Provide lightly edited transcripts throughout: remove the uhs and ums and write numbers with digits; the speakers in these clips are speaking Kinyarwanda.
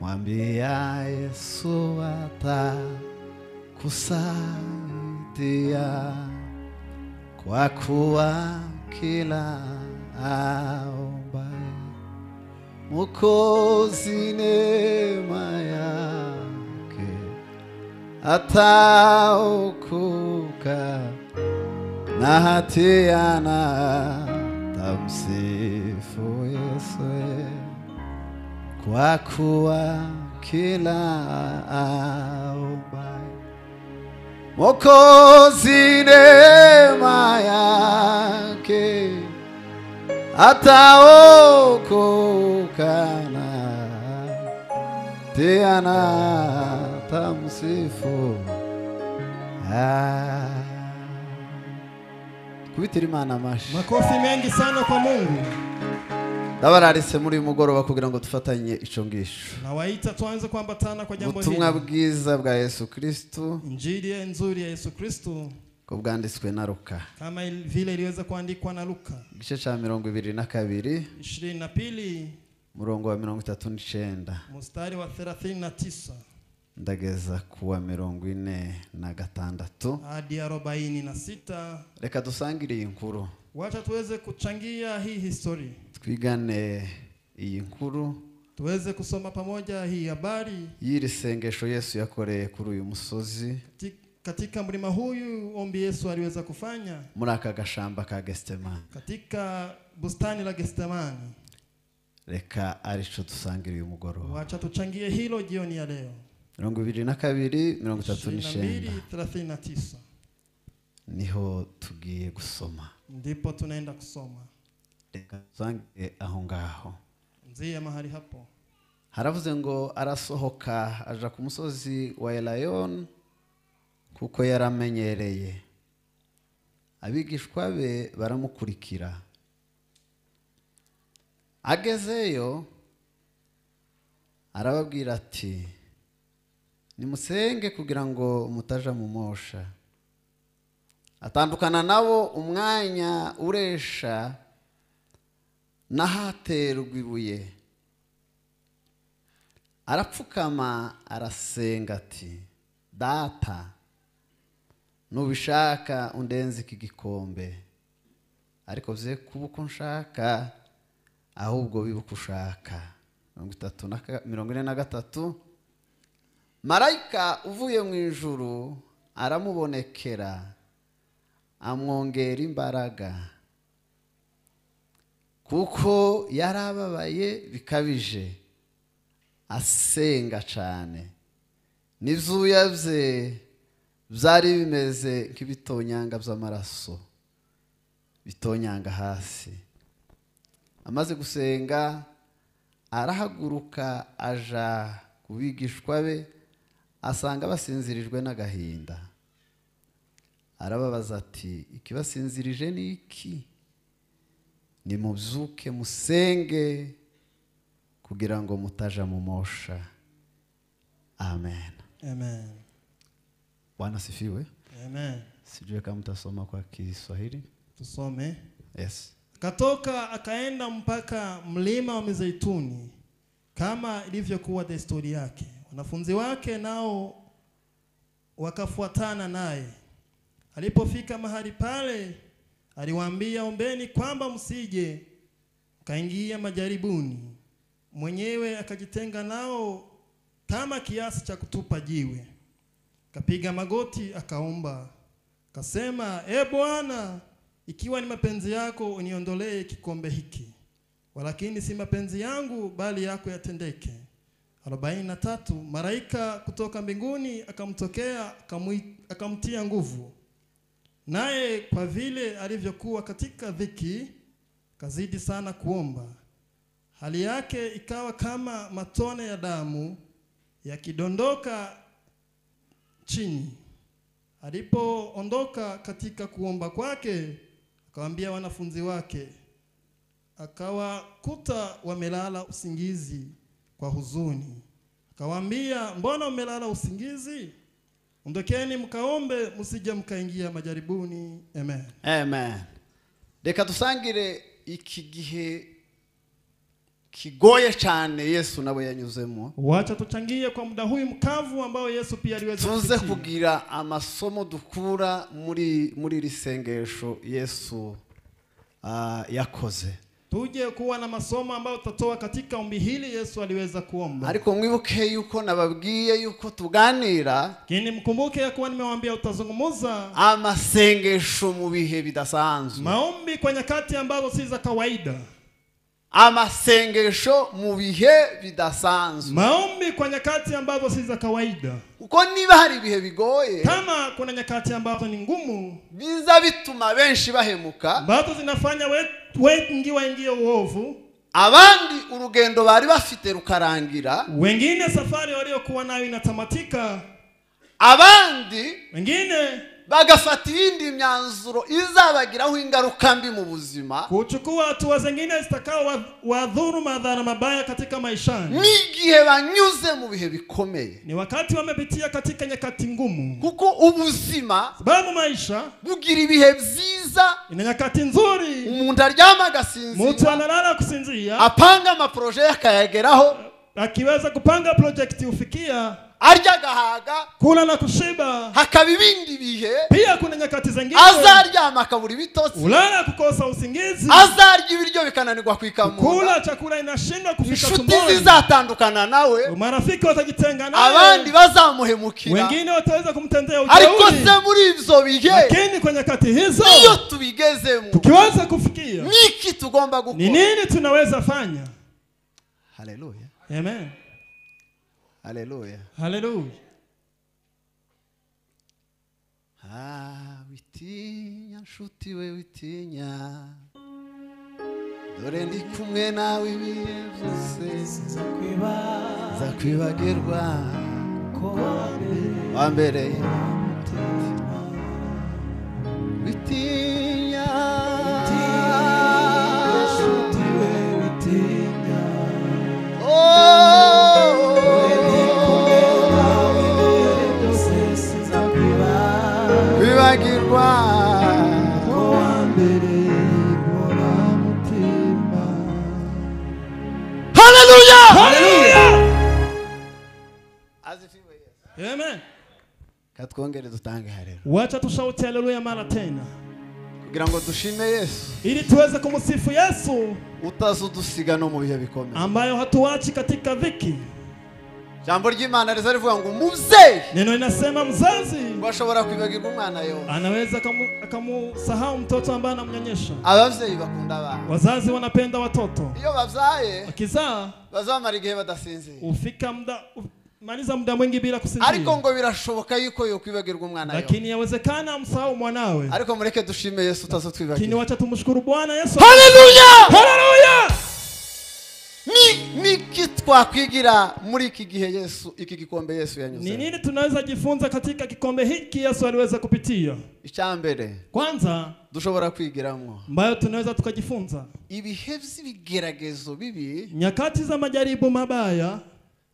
mwambia Yesu atakusaidia, kwa kuwa kila aombaye Mwokozi neema yake ataokoka, na hatia na tamsifu Yesu, kwa kuwa kila aombaye Mwokozi neema yake ataokoka, na tena tamsifu. Kubitira Imana amashi. Makofi mengi sana kwa Mungu. Ndabararise muri mugoroba kugira ngo dufatanye ico ngisho. Nawaita tuanze kuambatana kwa jambo hili. Ubutumwa bwiza bwa Yesu Kristo. Injili nzuri ya Yesu Kristo. Ko bwanditswe na Luka. Kama vile iliweza kuandikwa na Luka. Igice cha 22 22 murongo wa 39 mstari wa 39 ndageza kuwa 46 hadi 46. Reka dusangire inkuru. Wacha tuweze kuchangia hii history. Twigane iyi nkuru. Tuweze kusoma pamoja hii habari. Yiri sengesho Yesu yakoreye kuri uyu musozi. Katika mlima huyu ombi Yesu aliweza kufanya. Muri aka gashamba ka Getsemani. Katika bustani la Getsemani. Reka arico dusangire uyu mugoroba. Wacha tuchangie hilo jioni ya leo. 22:39 niho tugiye gusoma. Ndipo tunaenda kusoma. Reka tusange aho ngaho. Nziye mahali hapo. Haravuze ngo arasohoka aja ku musozi wa Elayon, kuko yaramenyereye. Abigishwa be baramukurikira. Agezeyo arababwira ati, nimusenge kugira ngo mutaja mu mosha. Atandukana nabo umwanya uresha nahaterwa ibuye. Arapfukama arasenga ati, Data, nubishaka undenze iki gikombe, ariko vye kuba uko nshaka ahubwo biba uko ushaka. 43 Marayika uvuye mu ijuru aramubonekera, amwongera imbaraga, kuko yarababaye bikabije asenga cyane. N'ivyuya vye byari bimeze nk'ibitonyanga by'amaraso bitonyanga hasi. Amaze gusenga arahaguruka aja kubigishwa be, asanga basinzirijwe n'agahinda. Arababaza ati, ikibasinzirije ni iki? Nimubyuke musenge kugira ngo mutaja mu mosha. Amen. Amen. Bwana sifiwe. Amen. Sijui kama mtasoma kwa Kiswahili. Tusome. Yes. Katoka akaenda mpaka mlima wa Mizeituni kama ilivyokuwa desturi yake. Wanafunzi wake nao wakafuatana naye. Alipofika mahali pale, aliwaambia, ombeni kwamba msije kaingia majaribuni. Mwenyewe akajitenga nao kama kiasi cha kutupa jiwe. Kapiga magoti akaomba, kasema, Bwana, ikiwa ni mapenzi yako uniondolee kikombe hiki, walakini si mapenzi yangu bali yako yatendeke. 43 Malaika kutoka mbinguni akamtokea, akamtia nguvu. Naye kwa vile alivyokuwa katika dhiki, kazidi sana kuomba. Hali yake ikawa kama matone ya damu yakidondoka chini. Alipoondoka katika kuomba kwake, akawaambia wanafunzi wake, akawakuta wamelala usingizi kwa huzuni. Akawaambia, mbona umelala usingizi? Ondokeni mkaombe msije mkaingia majaribuni. Amen. Amen. Reka dusangire iki gihe kigoye cyane Yesu nawe yanyuzemo. Wacha tuchangie kwa muda huu mkavu ambao Yesu pia aliweza kupitia. Tuze kugira amasomo dukura muri risengesho Yesu yakoze. Tuje kuwa na masomo ambayo tutatoa katika ombi hili Yesu aliweza kuomba. Ariko mwibuke yuko nababwiye yuko tuganira. Kini mkumbuke ya kuwa nimewaambia utazungumuza amasengesho mu bihe bidasanzwe. Maombi kwa nyakati ambazo si za kawaida. Amasengesho mu bihe bidasanzwe. Maombi kwa nyakati ambazo si za kawaida. Uko niba hari ibihe bigoye, kama kuna nyakati ambazo ni ngumu, biza bituma benshi bahemuka, ambazo zinafanya wengi uovu, abandi urugendo bari bafite rukarangira, wengine safari waliokuwa nayo inatamatika, abandi wengine bagafata ibindi myanzuro izabagiraho ingaruka mbi mu buzima, kuchukua hatua zingine zitakao wadhuru madhara mabaya katika maishani. Nigihe banyuze mu bihe bikomeye, ni wakati wamepitia katika nyakati ngumu. Kuko ubuzima, sababu maisha bugira ibihe byiza, ina nyakati nzuri. Umuntu aryama gasinzira, mtu analala kusinzia, apanga amaproje yakayageraho, akiweza kupanga project ufikia, arya gahaga, kula na kushiba. Hakaba ibindi bihe, pia kuna nyakati zingine azaryama akabura ibitotsi, ulala kukosa usingizi, azarya ibiryo bikananirwa kwikamuka, kula chakula inashindwa kufika tumboni, inshuti zizatandukana nawe, marafiki watajitenga nawe, abandi bazamuhemukira, wengine wataweza kumtendea ujeuri. Ariko se muri ivyo bihe, lakini kwa nyakati hizo iyo tubigezemo, tukiweza kufikia, niki tugomba gukora? Ni nini tunaweza fanya? Haleluya. Amen. Haleluya. Haleluya. Witinya nshuti we witinya, dore ndi kumwe nawe ibihe byose, zakwibagirwa wa mbere. Witinya nshuti we witinya, kwibagirwa wa mbere mora mutima. Haleluya. Haleluya. Azifiwe Yesu. Amen. Katwongere dutange haleluya. Wacha tushauti haleluya mara tena, kugira ngo dushime Yesu, ili tuweze kumsifu Yesu utazudusiga no mu bihe bikomeye, ambayo hatuachi katika dhiki. Jambo ry'Imana riza rivuga ngo muvyeyi, neno linasema mzazi bashobora kwibagirwa umwana yo, anaweza akamusahau mtoto ambaye anamnyonyesha. Abavyeyi bakunda abana, wazazi wanapenda watoto. Iyo bavyaye akizaa bazamara igihe badasinzira, ufika maliza muda mwingi bila kusinzira. Ariko ngo birashoboka yuko yo kwibagirwa umwana yo, lakini yawezekana amsahau mwanawe. Ariko mureke dushime Yesu utazotwibagirwa. Lakini wacha tumshukuru Bwana Yesu. Haleluya. Haleluya. Niki twakwigira muri iki gihe Yesu, iki gikombe Yesu yanyuze? Ni nini tunaweza jifunza katika kikombe hiki Yesu aliweza kupitia? Icyambere, kwanza dushobora kwigiramo, ambayo tunaweza tukajifunza, ibihe by'ibigeragezo bibi, nyakati za majaribu mabaya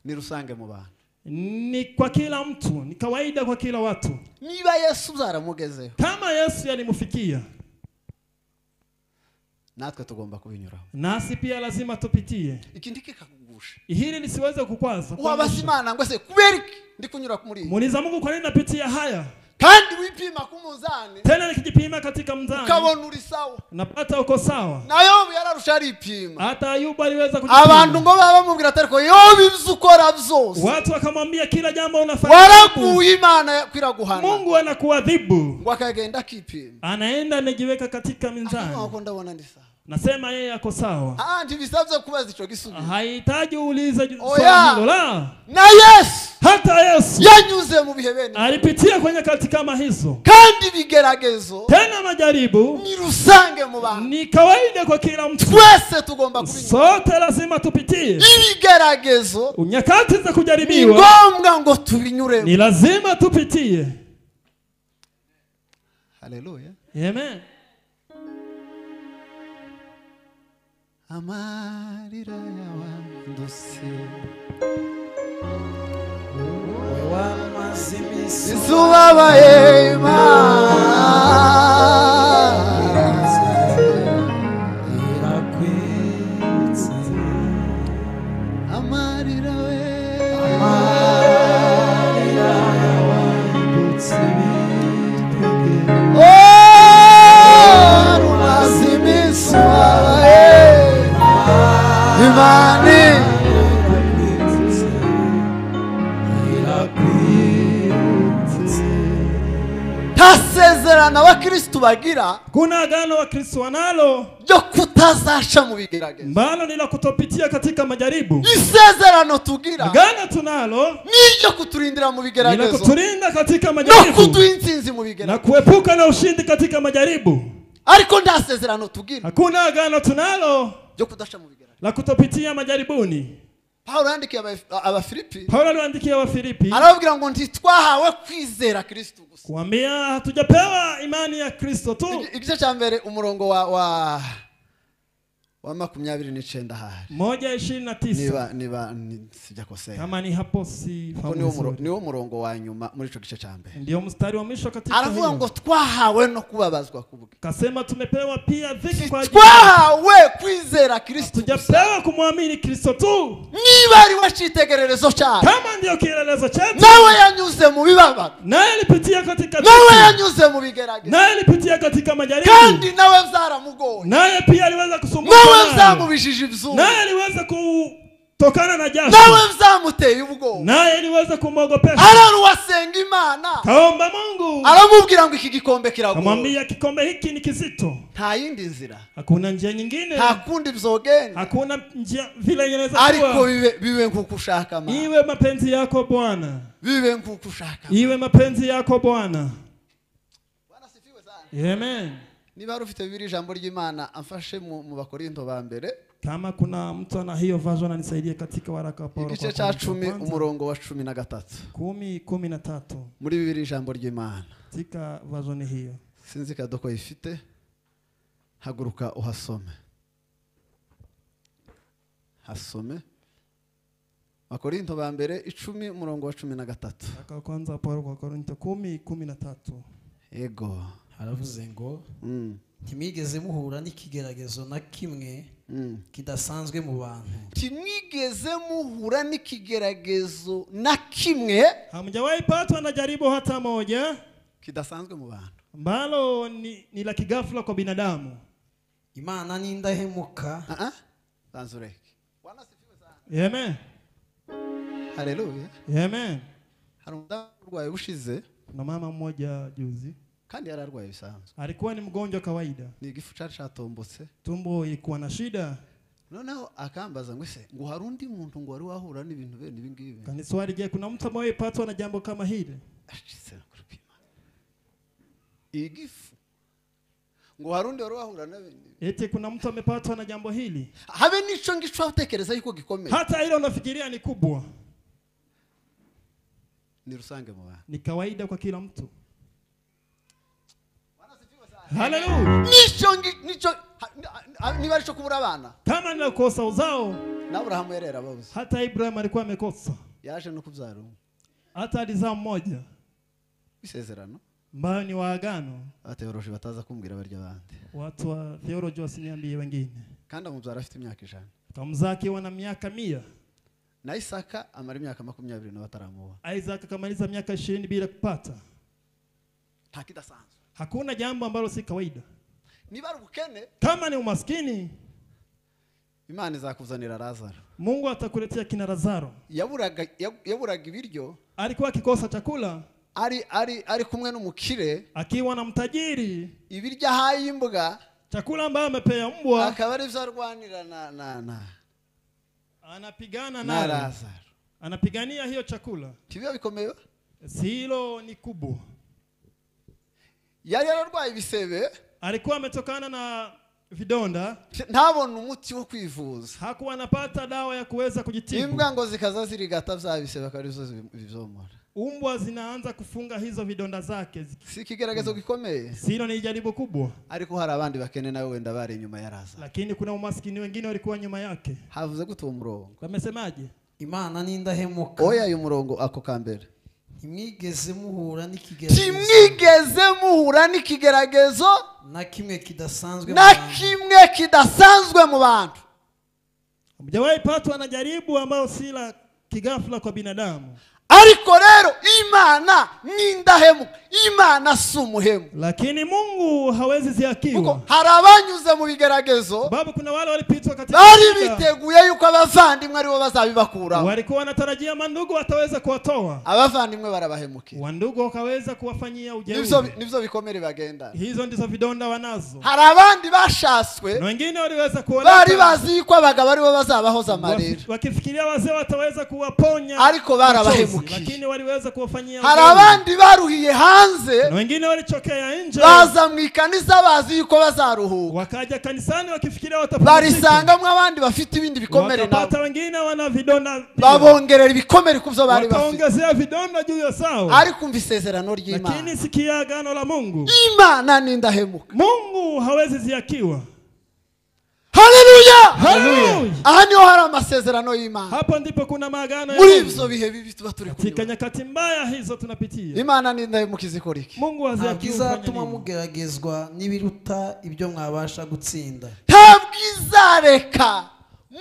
ni rusange mu bantu, ni kwa kila mtu, ni kawaida kwa kila watu. Niba Yesu zaramugezeho, kama Yesu yalimufikia, natwe tugomba kubinyuraho, nasi pia lazima tupitie. Ikindi kikakugusha, hili lisiweze kukwaza. Wabasimana ngo se kuberiki ndi kunyura muri, Muuliza Mungu kwa nini napitia haya? Kandi wipima kumuzani, tena nikijipima katika mzani, ukabona uri sawa, napata uko sawa. Na Yobu yararusha aripima, hata Ayubu aliweza kujipima. Abantu ngo baba bamubwira atariko Yobu ibyo ukora byose, watu wakamwambia kila jambo unafanya, warakuye Imana kwiraguhana, Mungu anakuadhibu. ngo akagenda kipima, anaenda anajiweka katika mizani, ndabona ndi sawa, nasema yeye ako sawa. Ndibisabye kubaza ico gisubizo, hahitaji uulize swali hilo la. Na Yesu, hata Yesu yanyuze mu bihe bene, alipitia kwenye katika kama hizo, kandi bigeragezo, tena majaribu ni rusange mu bantu, ni kawaida kwa kila mtu. Twese tugomba kubinyura, sote lazima tupitie ibigeragezo, nyakati za kujaribiwa, ni ngombwa ngo tubinyure, ni lazima tupitie. Haleluya. Amen. Amarira yawanduse izubabaye amarira we amarira yawambutse ibitwenge rumaze iminsi wabaye imana tasezerana abakristo bagira kuna agano wa Kristo wanalo ryo kutazasha mu bigeragezo mbalo ni la kutopitia katika majaribu isezerano tugira agano tunalo niryo kuturindira mu ni la bigeragezo kuturinda katika no majaribu kuduha intsinzi mu na bigeragezo kuepuka na ushindi katika majaribu ariko nta sezerano tugira hakuna agano tunalo ryo kudasha mu bigeragezo la kutopitia majaribuni Paulo yandikiye Abafilipi Paulo aliwaandikia Wafilipi arababwira ngo ntitwahawe kwizera Kristo gusa kuambia hatujapewa imani ya Kristo tu igice cya mbere umurongo wa 29 hari 1:29 niba sijakosea kama ni hapo si niwo murongo wa nyuma muri ico gice cya mbere ndio mstari wa mwisho katika aravuga ngo twahawe no kubabazwa kubwe kasema tumepewa pia dhiki kwa ajili twahawe kwizera Kristo tujapewa kumwamini Kristo tu niba ari washitegererezo cyane kama ndio kielelezo chetu nawe yanyuze mu bibabaro naye alipitia katika nawe yanyuze mu bigeragezo naye alipitia katika majaribu kandi nawe byaramugoye naye pia aliweza kusumbuka nawe byamubishije ibzuba naye aliweza kutokana na jasho nawe byamuteye ubwoba naye aliweza kumwogopesha araruwasenga Imana kaomba Mungu aramubwira ngo iki gikombe kiragoye kamwambia kikombe hiki ni kizito nta yindi nzira hakuna njia nyingine nta kundi bizogenda hakuna njia vile inaweza ariko kuwa bibe nkuko ushaka Mana iwe mapenzi yako Bwana bibe nkuko ushaka iwe mapenzi yako Bwana Bwana sifiwe sana amen niba rufite bibiri ijambo ry'Imana amfashe mu Bakorinto ba mbere kama kuna mtu ana hiyo version anisaidie katika waraka wa Paulo igice cya 10 umurongo wa 13 10:13 muri bibiri ijambo ry'Imana katika version hiyo sinzi kadoko ifite haguruka uhasome hasome Bakorinto ba mbere 10 umurongo wa 13 aka kwanza Paulo kwa Korinto 10:13 ego haravuze ngo ntimwigeze muhura n'ikigeragezo na kimwe kidasanzwe mu bantu ntimwigeze muhura n'ikigeragezo na kimwe hamjawahi patwa na jaribu hata moja kidasanzwe mu bantu ambalo ni la kigafla kwa binadamu Imana ni indahemuka banzureke Bwana sifiwe sana amen haleluya amen hari umurwayi ushize na mama mmoja juzi kandi yararwaye bisanzwe alikuwa ni mgonjwa kawaida ni igifu cyatombotse tumbo ilikuwa na shida noneho akambaza ngo ese ngo hari undi muntu ngo wari wahura n'ibintu bene ibi ngibi kaniswali je kuna mtu ambaye patwa na jambo kama hili ashitse kurupima igifu ngo hari undi wari wahura n'ibintu eti kuna mtu amepatwa na jambo hili habe nico ngico utekereza yuko gikomeye hata ile unafikiria ni kubwa ni rusange mu bantu ni kawaida kwa kila mtu haleluya nico niba arico kubura abana kama ni kukosa uzao na Abrahamu yerera babuze hata Ibrahim alikuwa amekosa yaje no kubyara hata alizaa mmoja isezerano ambayo ni waagano ateoroje bataza kumbwira barya bandi watu wa theology wasiniambie wengine kandi amubyara afite imyaka 100 kamzaa akiwa na miaka 100 na Isaka amara imyaka 20 na bataramuwa Isaac akamaliza miaka 20 bila kupata takidasanzwe hakuna jambo ambalo si kawaida niba ari ubukene kama ni umaskini Imana izakuzanira Lazaro Mungu atakuletea kina Lazaro yaburaga ibiryo alikuwa akikosa chakula ari kumwe n'umukire akiwa na mtajiri ibiryo hayimbwa chakula ambayo amepea mbwa akaba ari vyarwanira na anapigana na Lazaro anapigania hiyo chakula kibyo bikomeye silo ni kubwa yari yararwaye ibisebe alikuwa ametokana na vidonda ntabona umuti wo kwivuza hakuwa anapata dawa ya kuweza kujitibu imbwa ngo zikaza zirigata bya bisebe karizo bizomora umbwa zinaanza kufunga hizo vidonda zake si kigeragezo gikomeye silo ni jaribu kubwa ariko hari abandi bakene nawe wenda bari nyuma ya Lazaro lakini kuna umaskini wengine walikuwa nyuma yake havuze gute uwo murongo wamesemaje Imana ni indahemuka oya uyu murongo ako kambere ntimwigeze muhura n'ikigeragezo na kimwe kidasanzwe mu bantu Hujawahi patwa na jaribu ambao si la kigafla kwa binadamu. Ariko rero Imana n'indahemuka, Imana sumuhemu. Lakini Mungu hawezi ziakiwa. Kuko harabanyuze mu bigeragezo. Sababu kuna wale walipitwa katika bari biteguye yuko abavandimwe aribo bazabibakura. Walikuwa wanatarajia mandugu wataweza kuwatoa. Abavandimwe barabahemukiye. Wandugu wakaweza kuwafanyia ujeuri. Nivyo bikomere bagenda. Hizo ndizo vidonda wanazo. Hari abandi bashaswe. Na wengine waliweza kuona. Bari bazi yuko abagabo aribo bazabahoza amarira. Wakifikiria wazee wataweza kuwaponya. Ariko barabahemukiye. Lakini waliweza kuwafanyia ujeuri. Hari abandi baruhiye hanze. Na wengine walichokea nje. Baza mu ikanisa bazi yuko bazaruhuka. Wakaja kanisani wakifikiria watapona. Barisangamwe abandi bafite ibindi bikomere nabo. Wakapata wengine wana vidonda. Babongerera ibikomere kuvyo bari bafite. Wakaongezea vidonda juu ya sawa. Ariko umva isezerano ry'Imana. Lakini sikia agano la Mungu. Imana ni ndahemuka. Mungu hawezi ziakiwa. Haleluya! Haleluya! Aha niho hari amasezerano y'Imana. Hapo ndipo kuna maagano ya Mungu. Muri ivyo bihe bibi tuba turi kunyura. Katika nyakati mbaya hizo tunapitia. Imana ni ndahemuka izikora iki? Mungu haziakiwa. Izatuma mugeragezwa n'ibiruta ibyo mwabasha gutsinda. Ntabwo izareka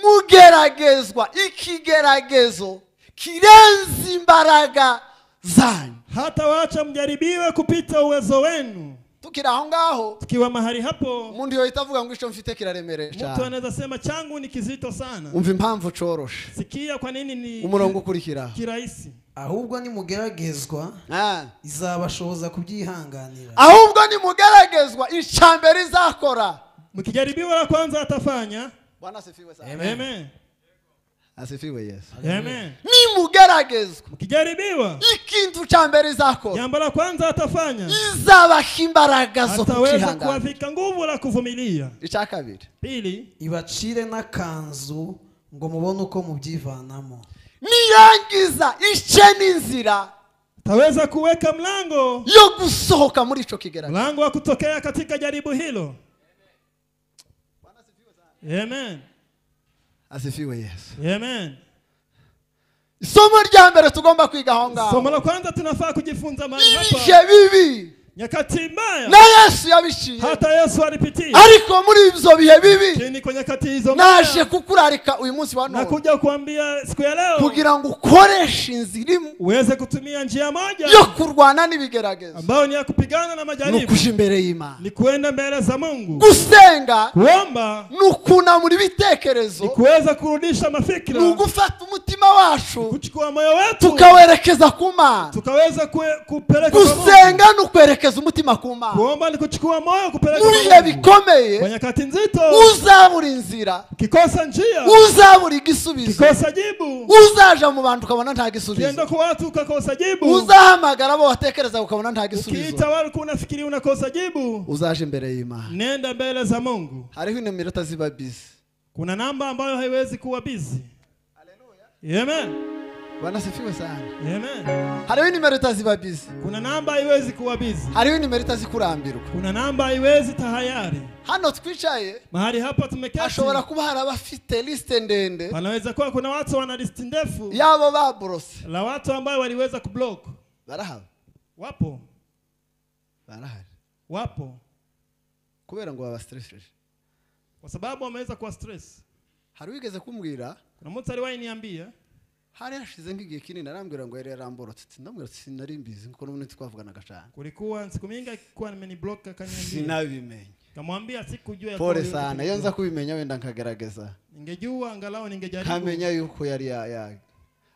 mugeragezwa ikigeragezo kirenze imbaraga zanyu. Hata waacha mjaribiwe kupita uwezo wenu. Tukira aho ngaho, tukiwa mahali hapo, mundu yohita avuga ngo ico mfite kiraremereye cyane. Mtu anaweza sema changu ni kizito sana. Umva impamvu coroshe. Sikia kwa nini ni umurongo ukurikira. Kirahisi. Ahubwo ni mugeragezwa izabashoboza kubyihanganira. Ahubwo ni mugeragezwa icambere izakora. Mkijaribiwa la kwanza atafanya. Bwana asifiwe sana. Amen. Asifiwe Yesu. Amen. Ni mugeragezwa. Mkijaribiwa ikintu cambere izakora. Jambo la kwanza atafanya. Izabahimbaraga zo kukihangana. Ataweza kuwafika nguvu la kuvumilia. Icya kabiri. Pili, ibacire n'akanzu ngo mubone uko mubyivanamo. Niyangiza ice n'inzira. Taweza kuweka mlango yo gusohoka muri ico kigeragezo. Mlango wa kutokea katika jaribu hilo. Amen. Asifiwe Yesu. Amen. Somo rya mbere tugomba kwiga aho ngaho. Somo la kwanza tunafaa kujifunza mahali hapa. Ibihe bibi. Nyakati mbaya. Na Yesu yabishiye. Hata Yesu alipitia. Ariko muri ivyo bihe bibi. Kini kwa nyakati hizo mbaya. Naje kukurarika uyu munsi wa none. Nakuja kuambia siku ya leo. Kugira ngo ukoreshe inzira uweze kutumia njia moja. Yo kurwana n'ibigeragezo. Ambao ni ya kupigana na majaribu. Nukuja imbere y'Imana. Ni kuenda mbele za Mungu. Gusenga. Kuomba. Nukuna muri bitekerezo. Ni kuweza kurudisha mafikira. Nugufata umutima wacu. Kuchukua moyo wetu. Tukawerekeza ku Mana. Tukaweza kupeleka kwa Mungu. Gusenga nukwerekeza umutima ku Mana. Kuomba ni kuchukua moyo kupeleka kwa Mungu. Bikomeye. Kwa nyakati nzito. Uzabura inzira. Kikosa njia. Uzabura igisubizo. Kikosa jibu. Uzaja mu bantu ukabona nta gisubizo. Kienda kwa watu ukakosa jibu. Uzahamagara abo watekereza ukabona nta gisubizo. Ukiita wale kunafikiri unakosa jibu. Uzaje imbere y'Imana. Nenda mbele za Mungu. Hariho nimero taziba busy. Kuna namba ambayo haiwezi kuwa busy. Haleluya. Amen. Bwana sifiwe sana. Amen. Hariho nimero taziba busy. Kuna namba haiwezi kuwa busy. Hariho nimero tazikurambirwa. Kuna namba haiwezi tahayari. Hano twicaye. Mahali hapa tumeketi. Ashobora kuba harabafite liste ndende. Panaweza kuwa kuna watu wana list ndefu. Yabo babrose. La watu ambao waliweza kublock. Barahaba. Wapo. Barahari. Wapo. Kubera ngo baba stressed. Kwa sababu wameweza kuwa stress. Hari wigeze kumbwira. Kuna mtu aliwahi niambia. Hari hashize nk'igihe kinini narambwira ngo yari yaramborotse. Ndamwira sinari mbizi nkuko n'ubundi twavugana gacana. Kulikuwa siku mingi kwa nimeblock akaniambia. Sinabimenye. Kamwambia sikujua. Pole sana. Iyo nza kubimenya wenda nkagerageza. Ningejua angalau ningejaribu. Kamenya yuko yari ya.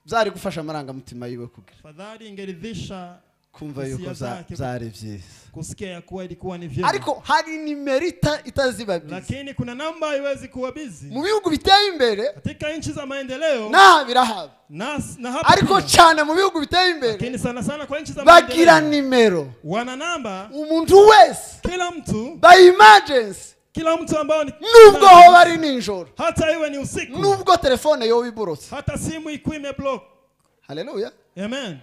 Byari gufasha amaranga mutima yiwe kugira. Fadhali ingeridhisha kumva yuko byari byiza. Kusikia ya kuwa ilikuwa ni vyema. Ariko hari nimero itaziba busy. Lakini kuna namba haiwezi kuwa busy. Mu bihugu biteye imbere. Katika nchi za maendeleo. Na birahaba. Na hapa. Ariko cyane mu bihugu biteye imbere. Lakini sana sana kwa nchi za maendeleo. Bagira nimero. Wana namba. Umuntu wese. Kila mtu. By emergency. Kila mtu ambao ni nubwo ho bari ninjoro. Hata iwe ni usiku. Nubwo telefone yo wiborotse. Hata simu ikuwe imeblock. Haleluya. Amen.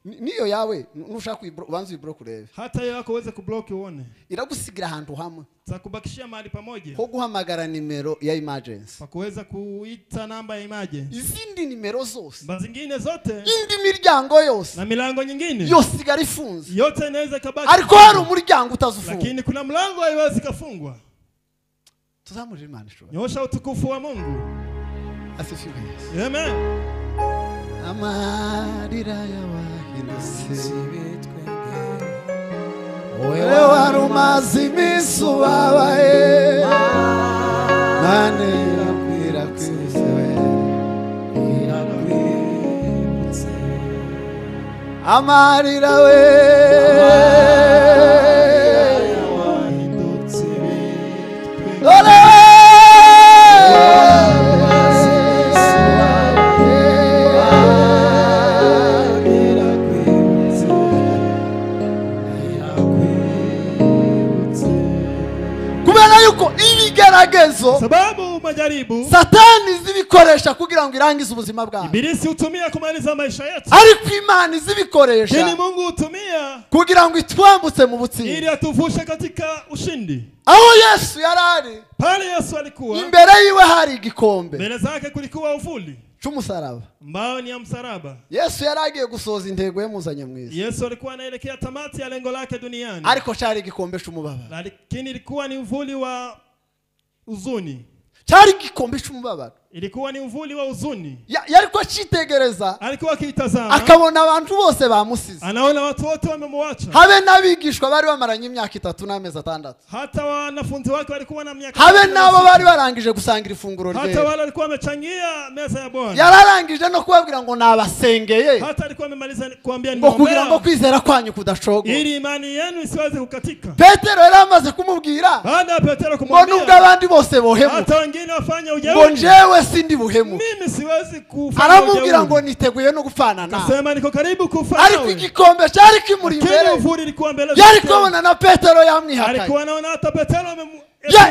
Niyo yawe nushaka ubanza iblock urebe. Hata yako uweze kublock uone. Iragusigira ahantu hamwe. Zakubakishia mahali pamoja. Ho guhamagara nimero ya emergency. Pakuweza kuita namba ya emergency. Izindi nimero zose. Bazingine zote. Indi miryango yose. Na milango nyingine. Yose igari ifunze. Yote inaweza kabaki. Ariko hari umuryango utazufunga. Lakini kuna mlango haiwezi kufungwa. Tuzamurira Imana ishobora. Nyosha utukufu wa Mungu. asifiwe Yesu. Amen. Amarira y'abahindutse wewe wari umaze iminsi ubabaye mane irakwirakwise amarira we sababu majaribu Satani zibikoresha kugira ngo irangize ubuzima bwawe. Ibilisi utumia kumaliza maisha yetu. Ariko Imana zibikoresha Kini Mungu utumia kugira ngo itwambutse mu butsinzi. Ili atuvushe katika ushindi. Aho Yesu yarari. Pale Yesu alikuwa. Imbere yiwe hari igikombe. Mbele zake kulikuwa uvuli. Cy'umusaraba. Mbao ni ya msalaba. Yesu yaragiye gusoza intego yamuzanye mwiza. Yesu alikuwa anaelekea tamati ya lengo lake duniani. Ariko cyari igikombe cy'umubabaro. Lakini ilikuwa ni uvuli wa uzuni. Cyari igikombe cy'umubabaro. Ilikuwa ni uvuli wa uzuni. Yariko cyitegereza. Alikuwa akitazama. Akabona abantu bose bamusize. Anaona watu wote wamemwacha. Habe nabigishwa bari bamaranye imyaka 3 n'amezi 6. Hata wanafunzi wake walikuwa na miaka. Habe nabo bari barangije gusangira ifunguro rye. Hata wale walikuwa wamechangia meza ya Bwana. Yararangije no kubabwira ngo nabasengeye. Hata alikuwa amemaliza kuambia ni kugira ngo kwizera kwanyu kudashogo. Ili imani yenu isiweze kukatika. Petero yaramaze kumubwira. Baada ya Petero kumwambia. Ngo nubwo abandi bose bohemu. Hata wengine wafanya ujeuri. Ngo njewe sindi buhemu. Mimi siwezi kufanya ujeuri. Aramubwira ngo niteguye no gufana na. Akasema niko karibu kufana. Ariko igikombe cyari kimuri imbere. Uvuri ilikuwa mbele. Yari kubona na Petero yamwihakaye. Alikuwa anaona hata Petero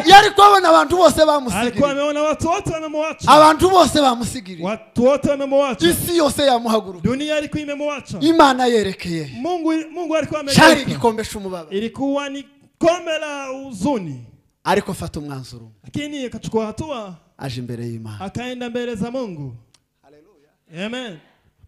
yari kubona abantu bose bamusigiriye. Alikuwa ameona watu wote wamemwacha. Abantu bose bamusigiriye. Watu wote wamemwacha. Isi yose yamuhaguru. Dunia ilikuwa imemwacha. Imana yerekeye. Mungu alikuwa amegeuka. Cyari igikombe cy'umubabaro. Ilikuwa ni kombe la huzuni. Ariko fata umwanzuro. Lakini akachukua hatua. Aje imbere y'Imana. Akaenda mbele za Mungu. Haleluya. Amen.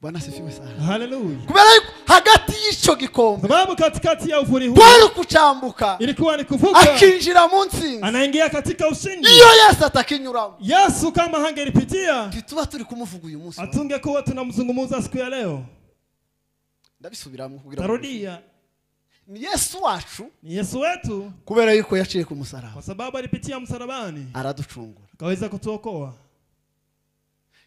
Bwana sifiwe sana. Haleluya. Kubera hagati y'ico gikombe. Sababu katikati ya uvuri huu. Kwari kucambuka. Ilikuwa ni kuvuka. Akinjira munsi. Anaingia katika ushindi. Iyo Yesu atakinyuramo. Yesu kama hangelipitia. Tuba turi kumuvuga uyu munsi. Atungekuwa tunamzungumza siku ya leo. Ndabisubiramo kugira. Tarudia. Ni Yesu wacu. Ni Yesu wetu. Kubera yuko yaciye ku musaraba. Kwa sababu alipitia msalabani. Araducungura. Akaweza kutuokoa.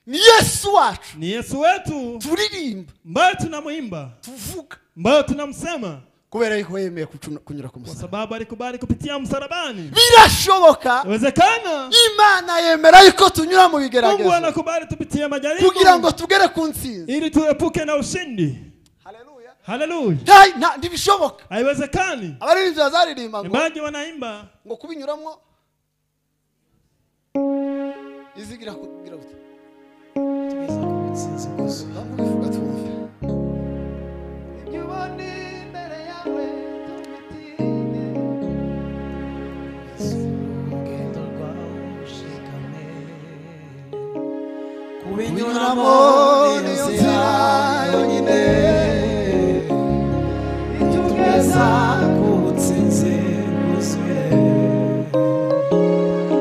Ni Yesu wacu. Ni Yesu wetu. Turirimba. Mbaya tunamuimba. Tuvuga. Mbaya tunamsema. Kubera yuko yemeye kunyura ku musaraba. Kwa sababu alikubali kupitia msalabani. Birashoboka. Inawezekana. Imana yemera yuko tunyura mu bigeragezo. Mungu anakubali tupitie majaribu. Kugira ngo tugere ku ntsinzi. Ili tuepuke na ushindi. Haleluya. Haleluya. Hai ndibishoboka. Haiwezekani. Abaririmbyi bazaririmba ngo. Imbaji wanaimba ngo kubinyuramo izigira kugira gute. Tugeza ku ntsinzi gusa. Bamuvuga tumve. Ibyubone imbere yawe tumitine. Urugendo rwawe ushikame. Kubinyuramo niyo nzira yonyine. Itugeza ku ntsinzi gusa.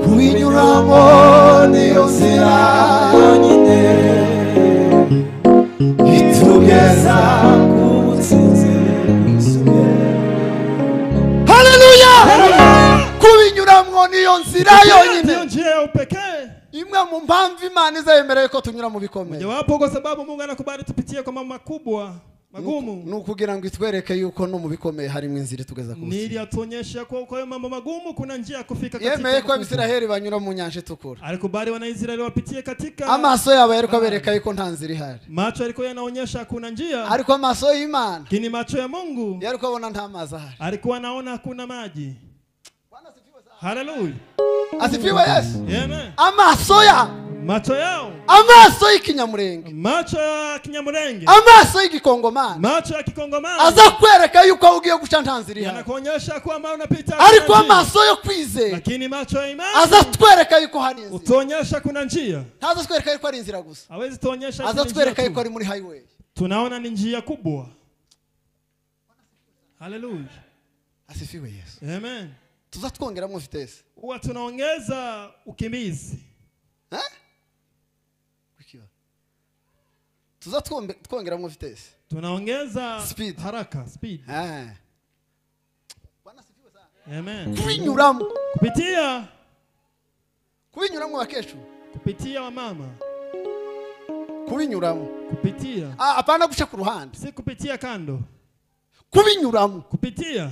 Kubinyuramo niyo nzira yonyine. Itugeza ku ntsinzi gusa. Haleluya! Kubinyuramo niyo nzira yonyine. Niyo njia ya upekee. Imwe mu mpamvu Imana izayemereye ko tunyura mu bikomeye. Jawapo kwa sababu Mungu anakubali tupitie kwa mambo makubwa magumu. Nukugira ngo itwereke yuko no mu bikomeye harimo inzira tugeza ku Nili atuonyesha kwa mambo magumu kuna njia ya kufika katika. Yemeye ko Abisiraheli banyura mu nyanja itukura. Alikubali wana Israeli wapitie katika. Amaso yabo yariko abereka yuko nta nzira ihari. Macho alikuwa yanaonyesha kuna njia. Ariko amaso y'Imana. Kini macho ya Mungu. Yariko abona nta mazi ahari. Alikuwa anaona hakuna maji. Haleluya. Asifiwe Yesu. Amen. Amaso ya macho yao. Amaso y'ikinyamurenge. Macho ya kinyamurenge. Amaso y'igikongomani. Macho ya kikongomani. Aza kwereka yuko ugiye guca ntanzira ihari. Yanakuonyesha kwamba unapita. Ariko amaso yo kwizera. Lakini macho ya imani. Aza twereka yuko hari inzira. Utuonyesha kuna njia. Aza twereka yuko ari inzira gusa. Hawezi tuonyesha. Aza twereka yuko ari muri highway. Tunaona ni njia kubwa. Haleluya. Asifiwe Yesu. Amen. Tuzatwongeramo vitesi. Huwa tunaongeza ukimbizi. ikiba tuza twongeramo vitesse tunaongeza Speed. haraka speed. Bwana sifiwe sana. Amen. Kubinyuramo bakeshu kupitia wamama, kubinyuramo kupitia apana guca ku ruhande, si kupitia kando, kubinyuramo kupitia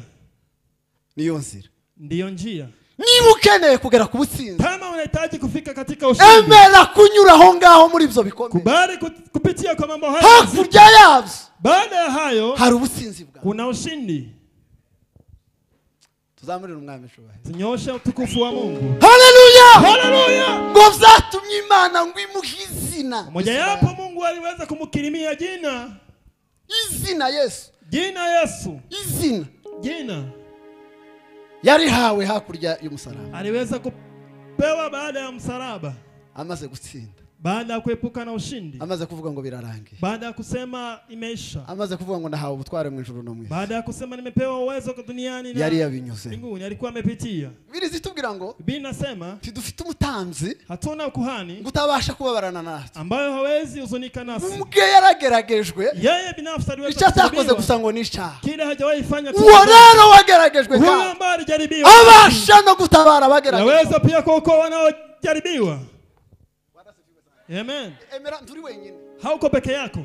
niyo nzira, ndiyo njia. niba ukeneye kugera ku butsinzi, Kama unahitaji kufika katika ushindi, emera kunyura aho ngaho muri ibyo bikombe, kubali kupitia kwa mambo hayo. hakurya yabyo Baada ya hayo hari ubutsinzi bwawe. kuna ushindi. Tuzamurira umwami shubahe, Tunyoshe utukufu wa Mungu. haleluya, Haleluya. ngo vyatumye Imana ngo imuhe izina. Moja yapo Mungu aliweza kumkirimia jina. Izina Yesu, Jina Yesu. izina yarihawe hakurya y'umusaraba, Aliweza kupewa baada ya msalaba, amaze gutsinda, baada ya kuepuka na ushindi, amaze kuvuga ngo birarangiye, baada ya kusema imeisha, amaze kuvuga ngo ndahawe ubutware mu ijuru no mu isi, baada ya kusema nimepewa uwezo kwa duniani na yari yabinyuze. mbinguni, alikuwa amepitia. Bibiri zitubwira ngo Biblia inasema tidufite umutanzi hatuna kuhani ngo utabasha kubabarana natwe, ambayo hawezi huzunika nasi. ubwe yarageragejwe, Yeye binafsi aliweza icyo atakoze kujaribiwa, gusa ngo ni icyaha. kile hajawahi fanya Uwo rero wageragejwe huyo kandi ambaye alijaribiwa abasha no gutabara abageragejwe. yaweza pia kuokoa wanaojaribiwa. Amen. Emera nturi wenyine, Hauko peke yako.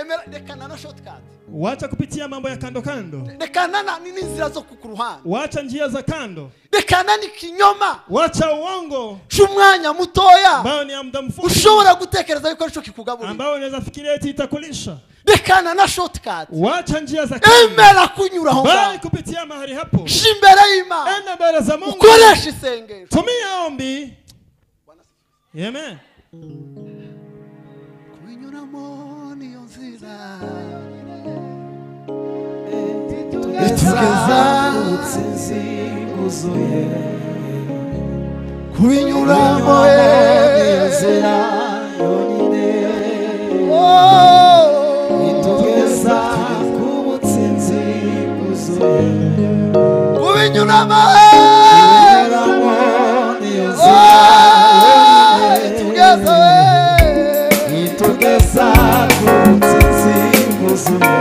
emera rekana na shortcut, Wacha kupitia mambo ya kando kando. rekana na n'inzira zo kukuruhana, Wacha njia za kando. rekana n'ikinyoma Wacha uongo cy'umwanya mutoya ambao ni ya muda mfupi, ushobora gutekereza yuko arico kikugaburira, ambao unaweza fikiria eti itakulisha. rekana na shortcut, Wacha njia za kando, emera kunyura aho bali ngaho, kupitia mahali hapo. sha imbere y'Imana, Enda mbele za Mungu, ukoresha isengesho. tumia ombi. Amen. Kubinyuramo niyo nzira tugeza ubutsinzi bwuzuye, kubinyuramo niyo nzira yonyine itugeza ku butsinzi bwuzuye, kubinyuramo niyo nzira itugeza itugeza ku butsinzi bwuzuye.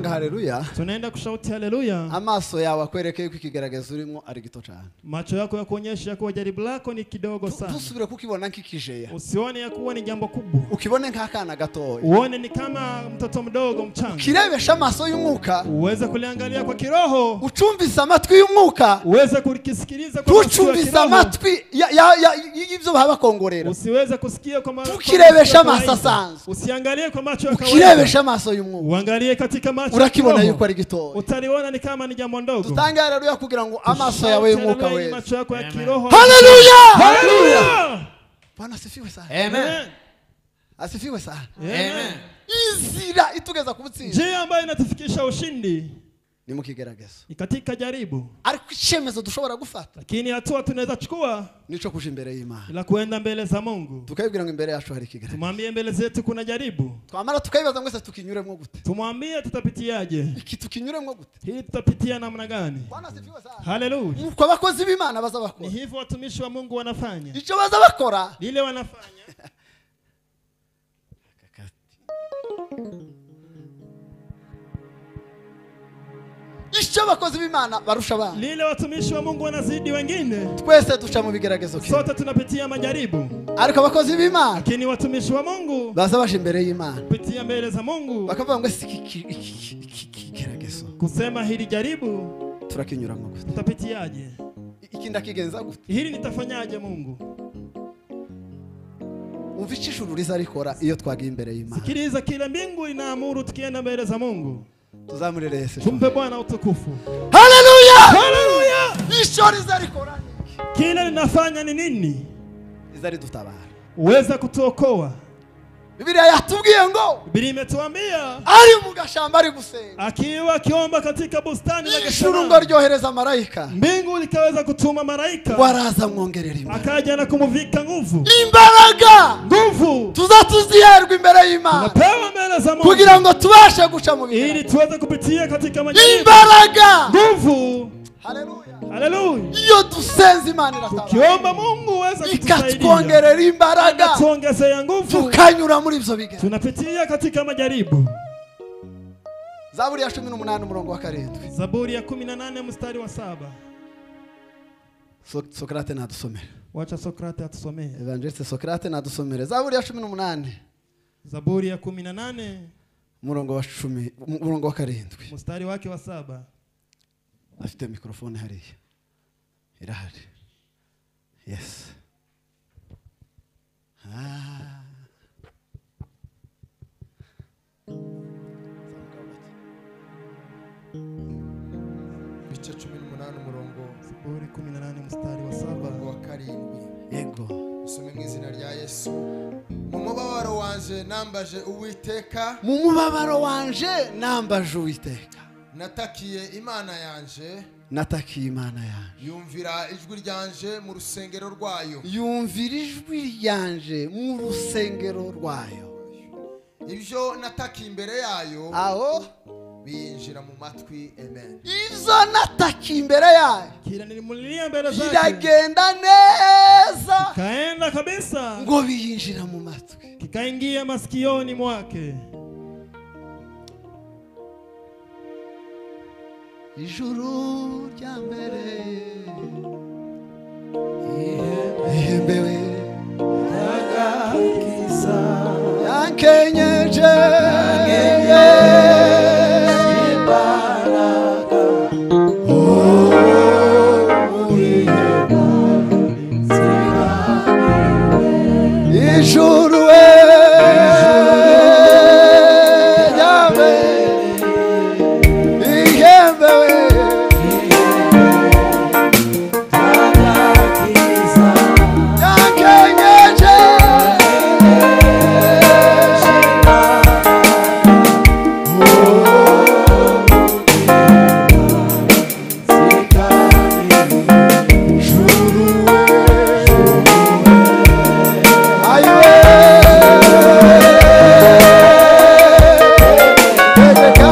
haleluya. Tunaenda kushauti haleluya. Amaso yawe akwereke ko ikigaragaza urimo ari gito cyane. Macho yako yakuonyesha ya kuwa jaribu lako ni kidogo sana. Tusubire kukibona nk'ikijeya. Usione ya kuwa ni jambo kubwa. Ukibone nk'akana gatoya. Uone ni kama mtoto mdogo mchanga. Kirebesha amaso y'umwuka. Uweze kuliangalia kwa kiroho. Ucumbisa amatwi y'umwuka. Uweze kulisikiliza kwa masikio ya kiroho. Ucumbisa amatwi y'ibyo babakongorera. Usiweze kusikia kwa masikio. Ukirebesha amaso asanzwe. Usiangalie kwa macho ya kawaida. Ukirebesha amaso y'umwuka. Uangalie katika macho. Urakibona yuko ari gitoya. Utaliona ni kama ni jambo ndogo. Tutanga haleluya kugira ngo amaso yawe y'umwuka wewe. Macho yako ya kiroho. Haleluya! Haleluya! Bwana asifiwe sana. Amen. Asifiwe sana. Amen. Inzira itugeza ku butsinzi. Njia ambayo inatufikisha ushindi ni mukigerageza. Ni katika jaribu. Ariko icemezo dushobora gufata. Lakini hatua tunaweza chukua nico kuja imbere y'Imana. Ila kuenda mbele za Mungu. Tukayibwira ngo imbere yacu hari ikigerageza. Tumwambie mbele zetu kuna jaribu. Twamara tukayibaza ngo se tukinyuremo gute? Tumwambie tutapitiaje? Iki tukinyuremo gute? Hii tutapitia namna gani? Bwana asifiwe sana. Haleluya. Uko abakozi b'Imana baza bakora. Ni hivyo watumishi wa Mungu wanafanya. Ico baza bakora. Lile wanafanya. Ico abakozi b'Imana barusha abana. Lile watumishi wa Mungu wanazidi wengine. Twese duca mu bigeragezo kile. Sote tunapitia majaribu. Ariko abakozi b'Imana. Lakini watumishi wa Mungu baza bashe imbere y'Imana. Pitia mbele za Mungu. Bakavuga ngo ikigeragezo. Kusema hili jaribu turakinyuramo gute? Tutapitiaje? Iki ndakigenza gute? Hili nitafanyaje Mungu? Umva icishuru riza rikora iyo twagiye imbere y'Imana. Sikiliza kile mbingu inaamuru tukienda mbele za Mungu. Tuzamurire Yesu. Tumpe Bwana utukufu. Haleluya! Haleluya! Ishori za rikora. Kile linafanya ni nini? Izari dutabara. Uweza kutuokoa. Biblia yatubwiye ngo Biblia imetuambia ari mu gashamba ari gusenga, akiwa akiomba katika bustani la ijuru ngo Gethsemane, ryohereza marayika mbingu likaweza kutuma malaika, waraza mwongerera imbaraga. akaja na kumuvika nguvu. Imbaraga Nguvu tuzatuziherwa imbere y'Imana tunapewa mbele za Mungu kugira ngo tubashe guca mu ili bihe. tuweze kupitia katika majaribu. Imbaraga, Nguvu. haleluya, Haleluya. iyo dusenze Imana iratabara, Kiomba Mungu uweze kutusaidia, ikatwongerera imbaraga, tuongezea nguvu, tukanyura muri ibyo bigero. tunapitia katika majaribu. Zaburi ya 18 umurongo wa 7. Zaburi ya 18 mstari wa 7. Sokrate nadusomere. Wacha Sokrate atusomee. Evangeliste Sokrate nadusomere Zaburi ya 18 Zaburi ya 18 umurongo wa 10 umurongo wa 7. mstari wake wa 7. Afite mikrofone hariya. Irahari. Yes. Bice 18 umurongo Zaburi 18 mstari wa 7. umurongo wa 7. Yego. Usome mu izina rya Yesu. Mu mubabaro wanje nambaje Uwiteka, Mu mubabaro wanje nambaje Uwiteka, natakiye Imana yanje, natakiye Imana yanje. yumvira ijwi ryanje mu rusengero rwayo. Yumvira ijwi ryanje mu rusengero rwayo. Ibyo natakiye imbere yayo Aho binjira mu matwi. Amen. izo natakiye imbere yayo Kila nilimulilia mbele zake, iragenda neza kaenda kabisa, ngo biyinjira mu matwi. kikaingia masikioni mwake. Ijuru rya mbere ihembewe agakiza yankenyeje imbaraga ijuru we rya mbere ihembewe agakiza yankenyeje ayiwe tegeka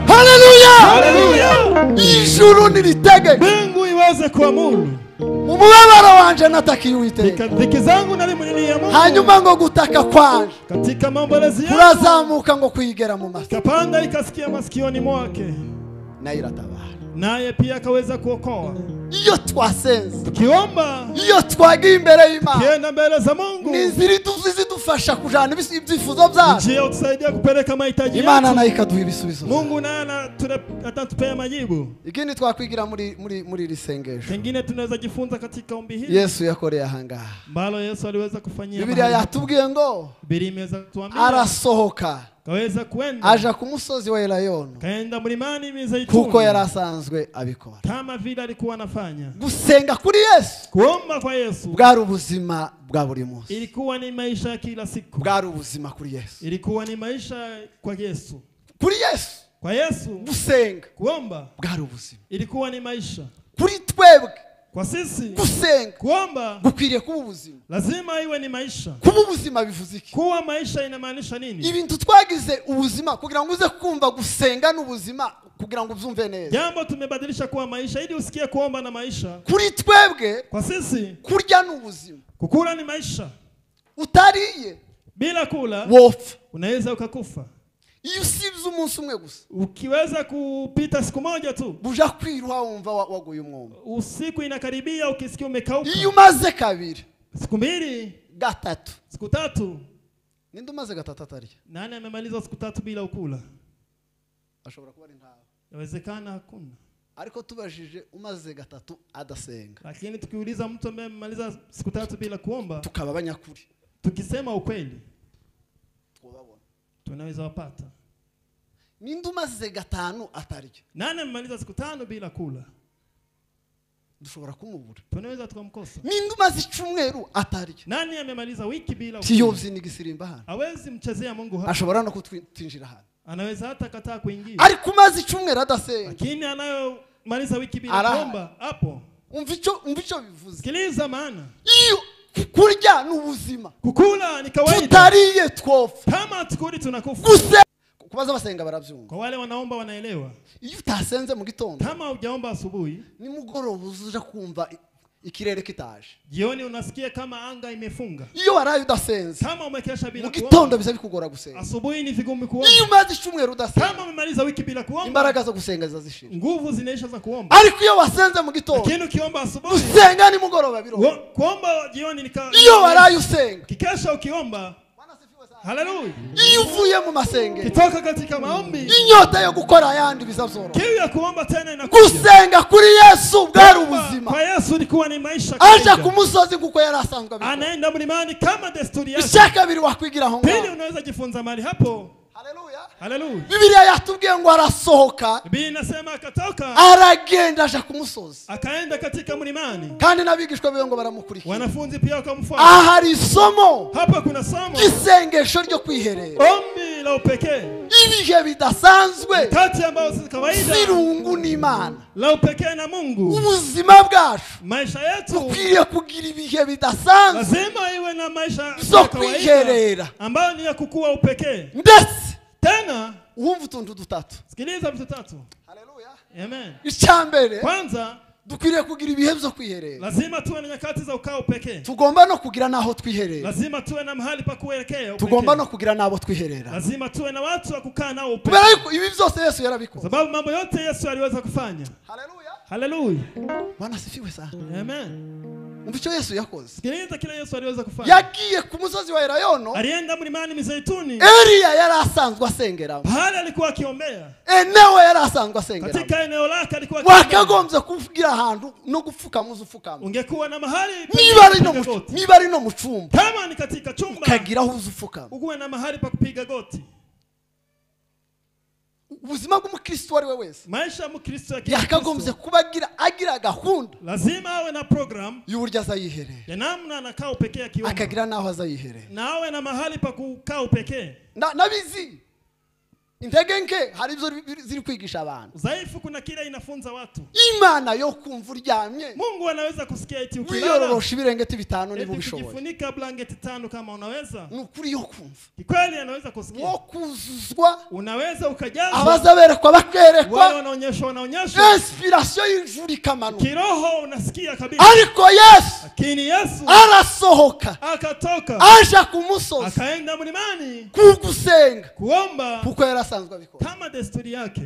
haleluya. Ijuru nilitegeka Mbingu iweze kuamuru. mu mubabaro wanje natakiye Uwiteka, Dhiki zangu nalimulilia Mungu, hanyuma ngo gutaka kwanje katika maombolezi yangu kurazamuka ngo kwigera mu matwi, kapanda ikasikia masikioni mwake, nayo iratabara. naye pia akaweza kuokoa. Iyo twasenze, Tukiomba, iyo twagiye imbere y'Imana, kienda mbele za Mungu, ni inzira zidufasha kujana ibyifuzo byacu, njia utusaidia kupeleka mahitaji Imana yetu. nayo ikaduha ibisubizo. Mungu naye atatupea majibu. Ikindi twakwigira muri iri sengesho Kingine tunaweza jifunza katika ombi hili Yesu yakoreye ahangaha. ambalo Yesu aliweza kufanyia. Biblia mahali hapa. yatubwiye ngo Biblia imeweza kutuambia arasohoka kaweza kwenda, aja ku musozi wa Elayono kaenda mlimani Mizeituni, kuko yari asanzwe abikora. kama vile alikuwa anafanya. Gusenga kuri Yesu Kuomba kwa Yesu bwari ubuzima bwa buri munsi, ilikuwa ni maisha ya kila siku, bwari ubuzima kuri Yesu. ilikuwa ni maisha kwa Yesu. Kuri Yesu Kwa Yesu gusenga kuomba bwari ubuzima. ilikuwa ni maisha. Kuri twebwe Kwa sisi gusenga kuomba gukwiriye kuba ubuzima. lazima iwe ni maisha. Kuba ubuzima bivuze iki? Kuwa maisha inamaanisha nini? Ibintu twagize ubuzima kugira ngo uze kumva gusenga n'ubuzima, kugira ngo ubyumve neza. Jambo tumebadilisha kuwa maisha ili usikie kuomba na maisha. Kuri twebwe Kwa sisi kurya n'ubuzima. kukula ni maisha. Utariye Bila kula wopfa. unaweza ukakufa. Iyo usibye umunsi umwe gusa Ukiweza kupita siku moja tu, buja kwiruha wumva waguye umwuma. usiku inakaribia ukisikia umekauka. Iyo umaze kabiri Siku mbili, gatatu, siku tatu, ninde umaze gatatu atarya? nani amemaliza siku tatu bila ukula? Ashobora kuba ari ntawe. Inawezekana hakuna. Ariko tubajije umaze gatatu adasenga, Lakini tukiuliza mtu ambaye amemaliza siku tatu bila kuomba, tukaba abanyakuri. tukisema ukweli, tunaweza wapata. ninde umaze gatanu atarya? Nani amemaliza siku 5 bila kula? Dushobora kumubura. Tunaweza tukamkosa. Ninde umaze icyumweru atarya? Nani amemaliza wiki bila kula? Tiyovzi nigisirimba hano. Hawezi mchezea Mungu hapa. Ashobora no kutinjira hano. Anaweza hata kataa kuingia. Ariko umaze icyumweru adasenga. Lakini anayomaliza wiki bila kuomba hapo. Umvicho bivuze. Sikiliza maana. Iyo kurya n'ubuzima. Kukula ni kawaida. Tutariye twofa. Kama tukuri tunakufa. Kubaza basenga baravyumva. Kwa wale wanaomba wanaelewa. Iyo utasenze mu gitondo. Kama hujaomba asubuhi, ni mugoroba uzuja kumva ikirere kitaje. Jioni unasikia kama anga imefunga. Iyo waraye udasenze. Kama umekesha bila kuomba. Mu gitondo biza bikugora gusenga. Asubuhi ni vigumu kuomba. Iyo umaze icyumweru udasenga. Kama umemaliza wiki bila kuomba. Imbaraga zo gusenga zazishira. Nguvu zinaisha za kuomba. Ariko iyo wasenze mu gitondo. Lakini ukiomba asubuhi. Usenga ni mugoroba biro. Kuomba jioni ni iyo waraye usenga. Kikesha ukiomba. Haleluya. Iyo uvuye mu masenge. Kitoka katika maombi. Inyota yo gukora ayandi bizazoro. Kiu ya kuomba tena inakuja. Gusenga kuri Yesu bwari ubuzima. Kwa Yesu ilikuwa ni maisha aje ku musozi kuko yarasanzwe abikora. Anaenda mlimani kama desturi yake. Ishaka biri wakwigira aho ngaho. Pili unaweza jifunza mali hapo. Haleluya. Haleluya. Biblia yatubwiye ngo arasohoka. Biblia inasema akatoka. Aragenda aje ku musozi. Akaenda katika mlimani. Kandi nabigishwa biyo ngo baramukurikira. Wanafunzi pia wakamfuata. Ahari isomo. Hapa kuna somo. Isengesho ryo kwiherera. Ombi la upekee. Ibihe bidasanzwe. Kati ambao si kawaida. Sirungu n'Imana. La upekee na Mungu. Ubuzima bwacu. Maisha yetu. Ukwiriye kugira ibihe bidasanzwe. Lazima iwe na maisha ya kawaida. Ambayo ni ya kukua upekee. Ndetse tena uwumva utuntu dutatu. Sikiliza vitu tatu. Haleluya. Amen. Icyambere. Kwanza dukwiriye kugira ibihe byo kwiherera. Lazima tuwe na nyakati za ukao pekee. Tugomba no kugira naho twiherera. Lazima tuwe na mahali pa kuelekea. Tugomba no kugira nabo twiherera. Lazima tuwe na watu wa kukaa nao pekee. Kubera yuko ibi byose Yesu yarabikoze. Sababu mambo yote Yesu aliweza kufanya. Haleluya. Haleluya. Bwana sifiwe sana. Amen. Umvicho Yesu yakoze. Sikiliza kile Yesu aliweza kufanya. Yagiye ku musozi wa Elayono. Alienda mlimani Mizeituni. Eliya yarasanzwe asengeramo. Pale alikuwa akiombea. Eneo yarasanzwe asengeramo. Katika eneo lake alikuwa akiombea. Wakagombye kuvugira ahantu no gupfuka muzufukamo. Ungekuwa na mahali niba ari no mu cyumba. Kama ni katika chumba. Kagira uzufukamo. Uguwe na mahali pa kupiga goti. Ubuzima bw'umukristo wari we wese. Maisha mukristo yakagombye kubagira agira gahunda. Lazima awe na program y'uburyo azayiherera. Ya namna anakaa pekee akiomba. Akagira naho azayiherera. Na awe na mahali pa kukaa pekee. Nabizi. Intege nke hari ibyo ziri kwigisha abantu. Dhaifu kuna kile inafunza watu. Imana yo kumva uryamye. Mungu anaweza kusikia eti ukilala. Wiyororosha ibirengeti 5 niba ubishoboye. Kujifunika blanketi 5 kama unaweza. Nukuri yo kumva. Kweli anaweza kusikia. Wo kuzuzwa. Unaweza ukajazwa. Abazaberekwa bakwerekwa. Wao wanaonyeshwa. Inspiration y'ijuri kamano. Kiroho unasikia kabisa. Ariko Yesu. Lakini Yesu arasohoka. Akatoka. Aja ku musozi. Akaenda mlimani. Kugusenga. Kuomba. Kuko yarasanzwe abikora. Kama desturi yake.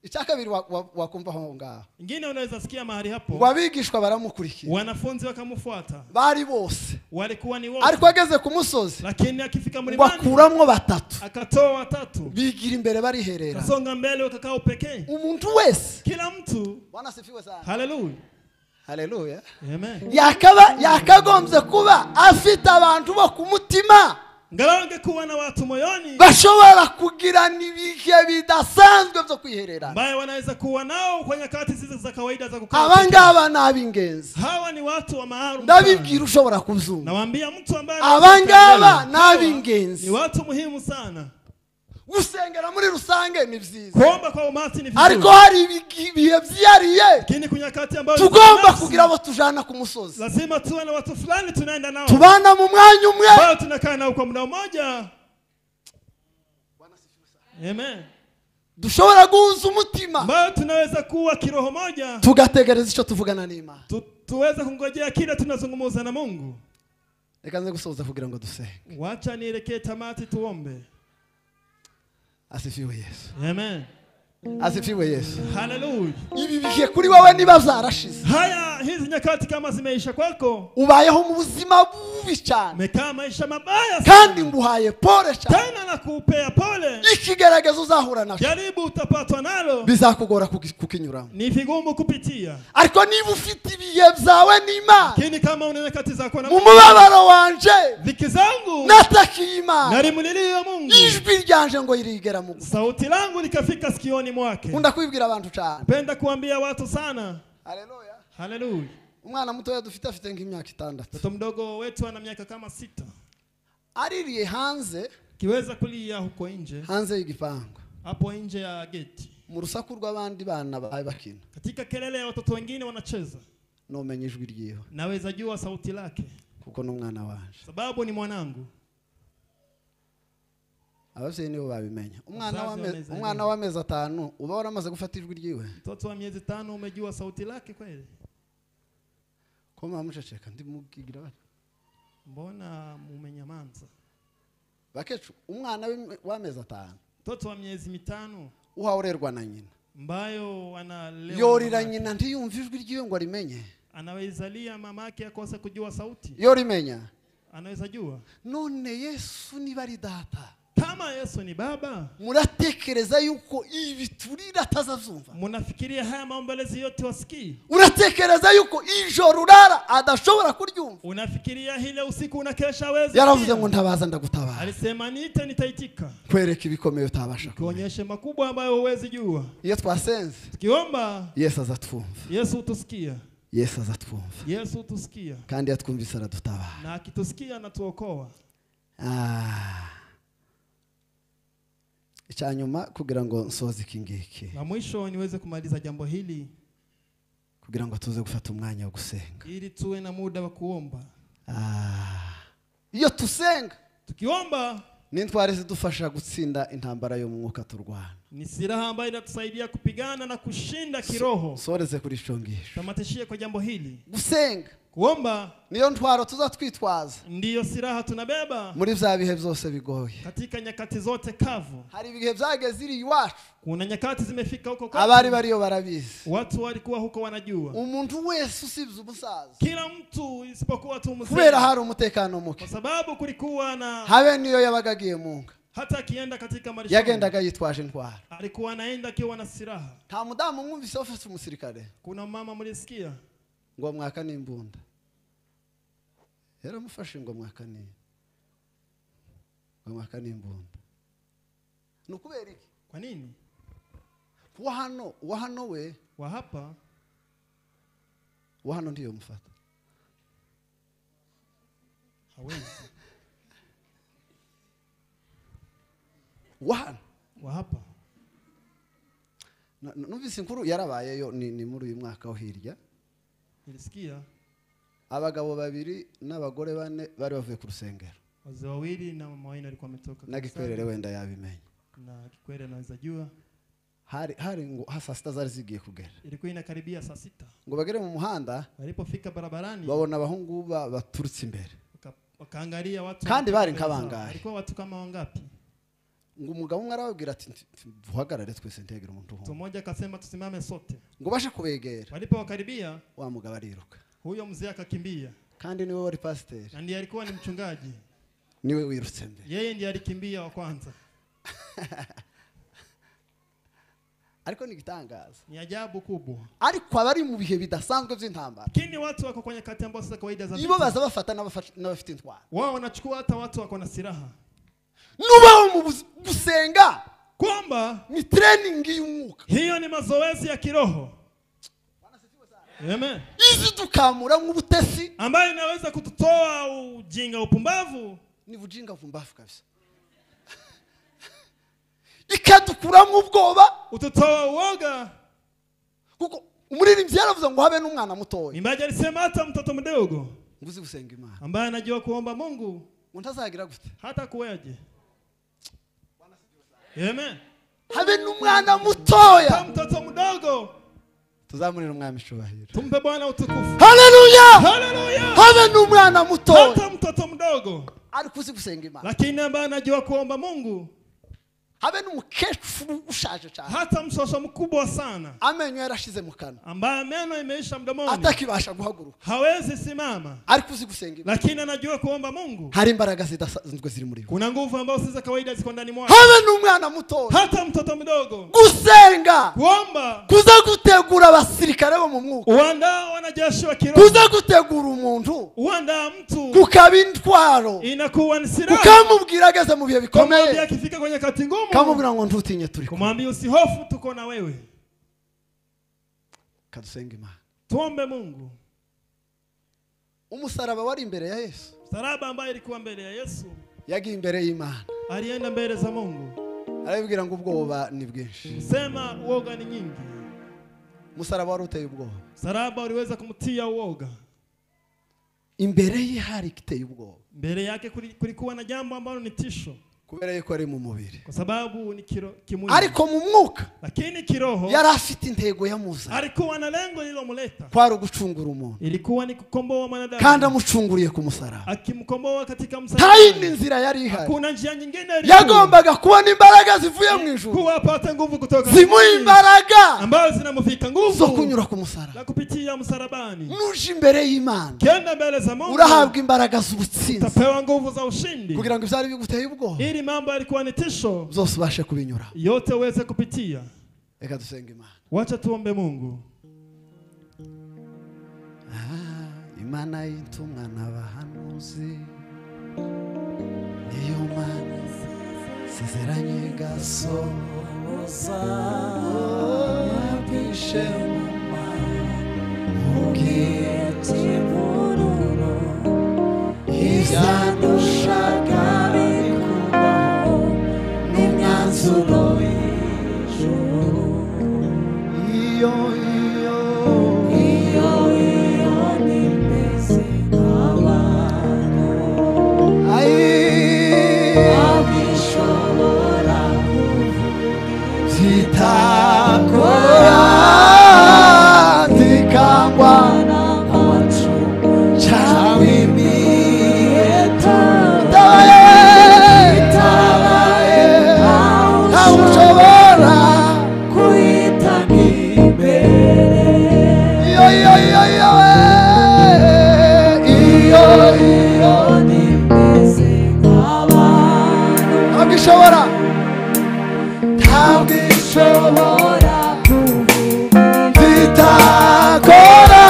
Icyakabiri wakumva aho ngaho. Ingine unaweza sikia mahali hapo. Wabigishwa baramukurikira. Wanafunzi wakamfuata. Bari bose. Walikuwa ni wote. Ariko ageze ku musozi. Lakini akifika mlimani. Bakuramwo 3. Akatoa 3. Bigira imbere bariherera. Kasonga mbele wakakaa pekee. Umuntu wese. Kila mtu. Bwana sifiwe sana. Haleluya. Haleluya. Amen. Yakagombye kuba afite abantu bo ku mutima. Ngalange kuwa na watu moyoni. Bashobora kugira nibihe bidasanzwe byo kwiherera. Ambaye wanaweza kuwa nao kwa nyakati zizo za kawaida za kukaa. Abangaba nabingenzi. Hawa ni watu wa maalum. Ndabibwira ushobora kuzunga. Nawaambia mtu ambaye abangaba nabingenzi. Ni watu muhimu sana. Gusengera muri rusange ni byiza. Kuomba kwa umati ni vizuri. Ariko hari ibihe byariye. Lakini kuna nyakati ambazo tugomba kugira abo tujana ku musozi. Lazima tuwe na watu fulani tunaenda nao. Tubana mu mwanya umwe. Bao tunakaa nao kwa muda mmoja. Bwana sifiwe sana. Amen. Dushobora guhuza umutima. Bao tunaweza kuwa kiroho moja. Tugategereza icyo tuvugana n'Imana. Tuweza kungojea kile tunazungumza na Mungu. Reka nze gusoza kugira ngo dusenge. Wacha nielekee tamati tuombe. Asifiwe Yesu. Amen. Asifiwe Yesu. Hallelujah. Ibi bihe kuri wowe niba zarashize. hizi nyakati kama zimeisha kwako, ubayeho mu buzima bubi cyane, umekaa maisha mabaya kandi sana, nguhaye pole cyane, tena nakupea pole, ikigeragezo uzahura nacho jaribu utapatwa nalo, bizakugora kukinyuramo, ni vigumu kupitia. ariko niba ufite ibihe byawe n'Imana, Lakini kama una nyakati zako na mu mubabaro wanje dhiki zangu, natakiye Imana, nalimlilia Mungu, ijwi ryanje ngo irigera mu gutwi. sauti langu likafika sikioni mwake. Nkunda kwibwira abantu cyane. Penda kuambia watu sana. Haleluya. Haleluya. Umwana mutoya dufite afite nk'imyaka 6. Mtoto mdogo wetu ana miaka kama 6. Aririye hanze, Kiweza kulia huko nje, hanze y'igipangu, hapo nje ya geti, mu rusaku rw'abandi bana baye bakina, katika kelele ya watoto wengine wanacheza, nomenya ijwi ryiwe naweza jua sauti lake, kuko n'umwana wanje. sababu ni mwanangu. Abavyeyi nibo babimenya. Umwana Wazazi w'amezi 5 uba waramaze gufata ijwi ryiwe. Mtoto wa miezi 5 umejua sauti lake kweli? Ko mamuceceka ndimugigira bati. Mbona mumenyamanza? Bakecu umwana w'amezi 5 Mtoto wa miezi 5 uhawurerwa na nyina, ambayo analelewa, yorira nyina ntiyumva ijwi ryiwe ngo arimenye, anawezalia mamake akose kujua sauti, yorimenya. anaweza jua. None Yesu niba ari data, Kama Yesu ni baba, muratekereza yuko ibi turira atazazumva? munafikiria haya maombelezi yote wasikii? Uratekereza yuko ijoro urara adashobora kuryumva? Unafikiria hile usiku unakesha wezi? Yaravuze ngo ntabaza ndagutabara, Alisema niite nitaitika, kwereka ibikomeye utabasha kumenya. kuonyeshe makubwa ambayo huwezi jua. Iyo twasenze Tukiomba Yesu azatwumva, Yesu utusikia, Yesu azatwumva, Yesu utusikia, kandi yatwumvise aradutabara. na akitusikia anatuokoa. Icyanyuma kugira ngo nsoze iki ngiki, Na mwisho niweze kumaliza jambo hili, kugira ngo tuze gufata umwanya wo gusenga. ili tuwe na muda wa kuomba. Iyo tusenga, Tukiomba n'intware zidufasha gutsinda intambara yo mu mwuka turwana. ni silaha ambayo inatusaidia kupigana na kushinda kiroho. Soreze kuri shongisho. Tamatishie kwa jambo hili. Gusenga Kuomba niyo ntwaro tuzatwitwaza ndiyo silaha tunabeba muri bya bihe byose bigoye. katika nyakati zote kavu. Hari ibihe byageze iri iwacu, Kuna nyakati zimefika huko abari kwetu, bariyo barabizi. watu walikuwa huko wanajua. Umuntu wese usibye umusaza, Kila mtu isipokuwa tu mzee, kubera hari umutekano muke, kwa sababu kulikuwa na, habe niyo yabagagiye munga, hata akienda katika marisho yagendaga yitwaje intwaro. alikuwa anaenda akiwa na silaha. Nta mudamu mwumvise ofisi umusirikare Kuna mama mlisikia ngo mwaka n'imbunda, yaramufashe ngo mwaka n'imbunda. Nukubera iki? kwa nini? Wa hano we, Wa hapa wa hano ndiyo mfata. hawezi. Wa hapa Numvise inkuru yarabayeyo ni muri uyu mwaka wo hirya. nilisikia Abagabo 2 n'abagore 4 bari bavuye ku rusengero. wazee wawili na mama wao walikuwa wametoka Nagikwerere wenda yabimenya. na Kikwere anaweza jua. Hari ngo saa 6 zari zigiye kugera. Ilikuwa inakaribia saa 6. Ngo bagere mu muhanda, Walipofika barabarani babona abahungu baturutse imbere. wakaangalia watu, Kandi bari nkabangaye. Walikuwa watu kama wangapi? Ngo umugabo umwe arababwira ati duhagarare twese ntegera umuntu Mtu umwe. mmoja akasema tusimame sote. Ngo bashe kubegera, Walipowakaribia, wa mugabo ariruka. huyo mzee akakimbia, Kandi niwe wari pastor, na ndiye alikuwa ni mchungaji. niwe wirutse mbere. Yeye ndiye alikimbia wa kwanza. Ariko ni gitangaza, Ni ajabu kubwa. ariko abari mu bihe bidasanzwe by'intambara, Lakini watu wako kwenye kati ambazo za kawaida za ibo vita, baza bafata n'abafite intwaro. wao wanachukua hata watu wako na silaha. Nubaho mu gusenga Kwamba ni training y'umwuka. hiyo ni mazoezi ya kiroho. Amen. Izi tukamura nk'ubutesi, Ambayo inaweza kututoa ujinga, upumbavu, ni bujinga vumbafu kabisa. Ikadukuramo ubwoba, ututoa uoga. kuko umuririmbyi yaravuze ngo habe n'umwana mutoya Mwimbaji alisema hata mtoto mdogo nguzi gusenga Imana ambaye anajua kuomba Mungu untazagira gute, hata kuweje. Amen. habe n'umwana mutoya. Hata mtoto mdogo, Tuzamurira umwami cyubahiro. tumpe Bwana utukufu. Haleluya, Haleluya. habe n'umwana mutoya Hata mtoto mdogo, ari kuzi gusenga Imana, lakini ambaye anajua kuomba Mungu. habe n'umukecuru ushaje cyane hata mshosho mkubwa sana amenyo yarashize mu kanwa ambaye meno imeisha mdomoni atakibasha guhaguruka hawezi simama ariko uzi gusenga lakini anajua kuomba Mungu hari imbaraga zidasanzwe ziri muri we kuna nguvu ambazo si za kawaida ziko ndani mwake habe n'umwana muto hata mtoto mdogo gusenga kuomba kuza gutegura abasirikare bo mu mwuka uandaa wanajeshi wa kiroho kuza gutegura umuntu uandaa mtu kukaba intwaro inakuwa ni silaha ukamubwira ageze mu bihe bikomeye kumwambia akifika kwenye kati ngumu kamubwira ngo ntutinye turi kumwambia usihofu tuko na wewe kadusenga Imana tuombe Mungu umusaraba wari imbere ya Yesu saraba ambaye ilikuwa mbele ya Yesu yagiye imbere y'Imana alienda mbele za Mungu arabibwira ngo ubwoba ni bwinshi sema uoga ni nyingi umusaraba wari uteye ubwoba saraba uliweza kumtia uoga imbere ye hari kiteye ubwoba mbele yake kulikuwa na jambo ambalo ni tisho kubera yuko ari mu mubiri kwa sababu ni kimwili ariko mu mwuka lakini kiroho yari afite intego yamuza alikuwa na lengo lililomleta kwari gucungura umuntu ilikuwa ni kukomboa mwanadamu kandi amucunguriye ku musaraba akimkomboa katika msalaba nta yindi nzira yari ihari kuna njia nyingine yagombaga kubona imbaraga zivuye mu ijuru kuwa apate nguvu kutoka zimuha imbaraga ambazo zinamfika nguvu zo kunyura ku musaraba na kupitia msalabani nuje imbere y'Imana kenda mbele za Mungu urahabwa imbaraga z'ubutsinzi utapewa nguvu za ushindi kugira ngo ivyari biguteye ubwoba ili mambo yalikuwa ni tisho zose ubashe kubinyura yote uweze kupitia reka dusenge Imana wacha tuombe Mungu Imana y'intumwa n'abahanuzi niyo Mana sezeranye gasohoza yapishe ubw'ikivururo izadushaka bikubaho n'imyanzuro y'ijuru iyo nimeze nk'abantu abishobora zitakora zikangwa n'amacu cyangwa imiheto itabaye ntawe ushobora kuyitanga imbere iyo nimeze nk'abantu ntabwo ishobora zitakora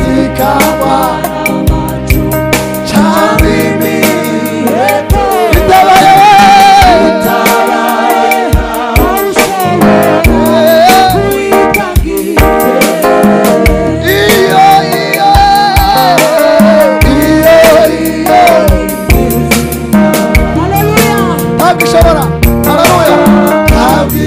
zikangwa n'amacu cyangwa imiheto itabaye ntawe ushobora kuyitanga imbere ntabwo ishobora haleluya ntabwo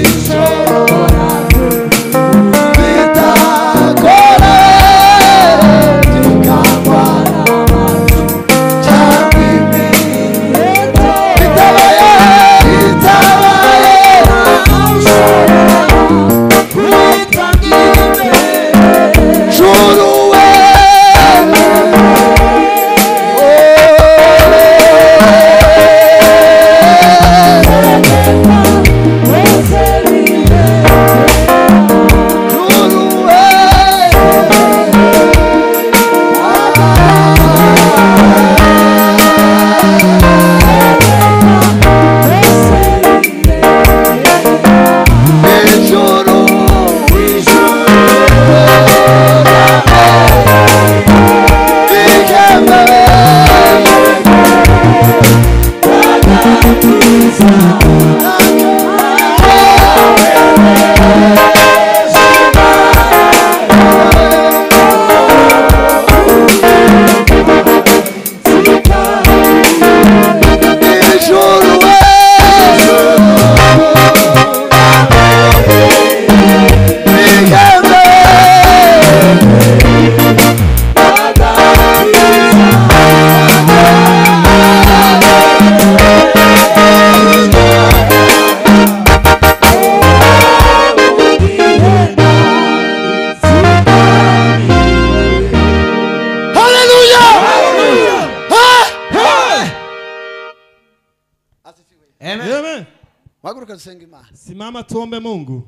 Waguruka dusenga Imana. Simama tuombe Mungu.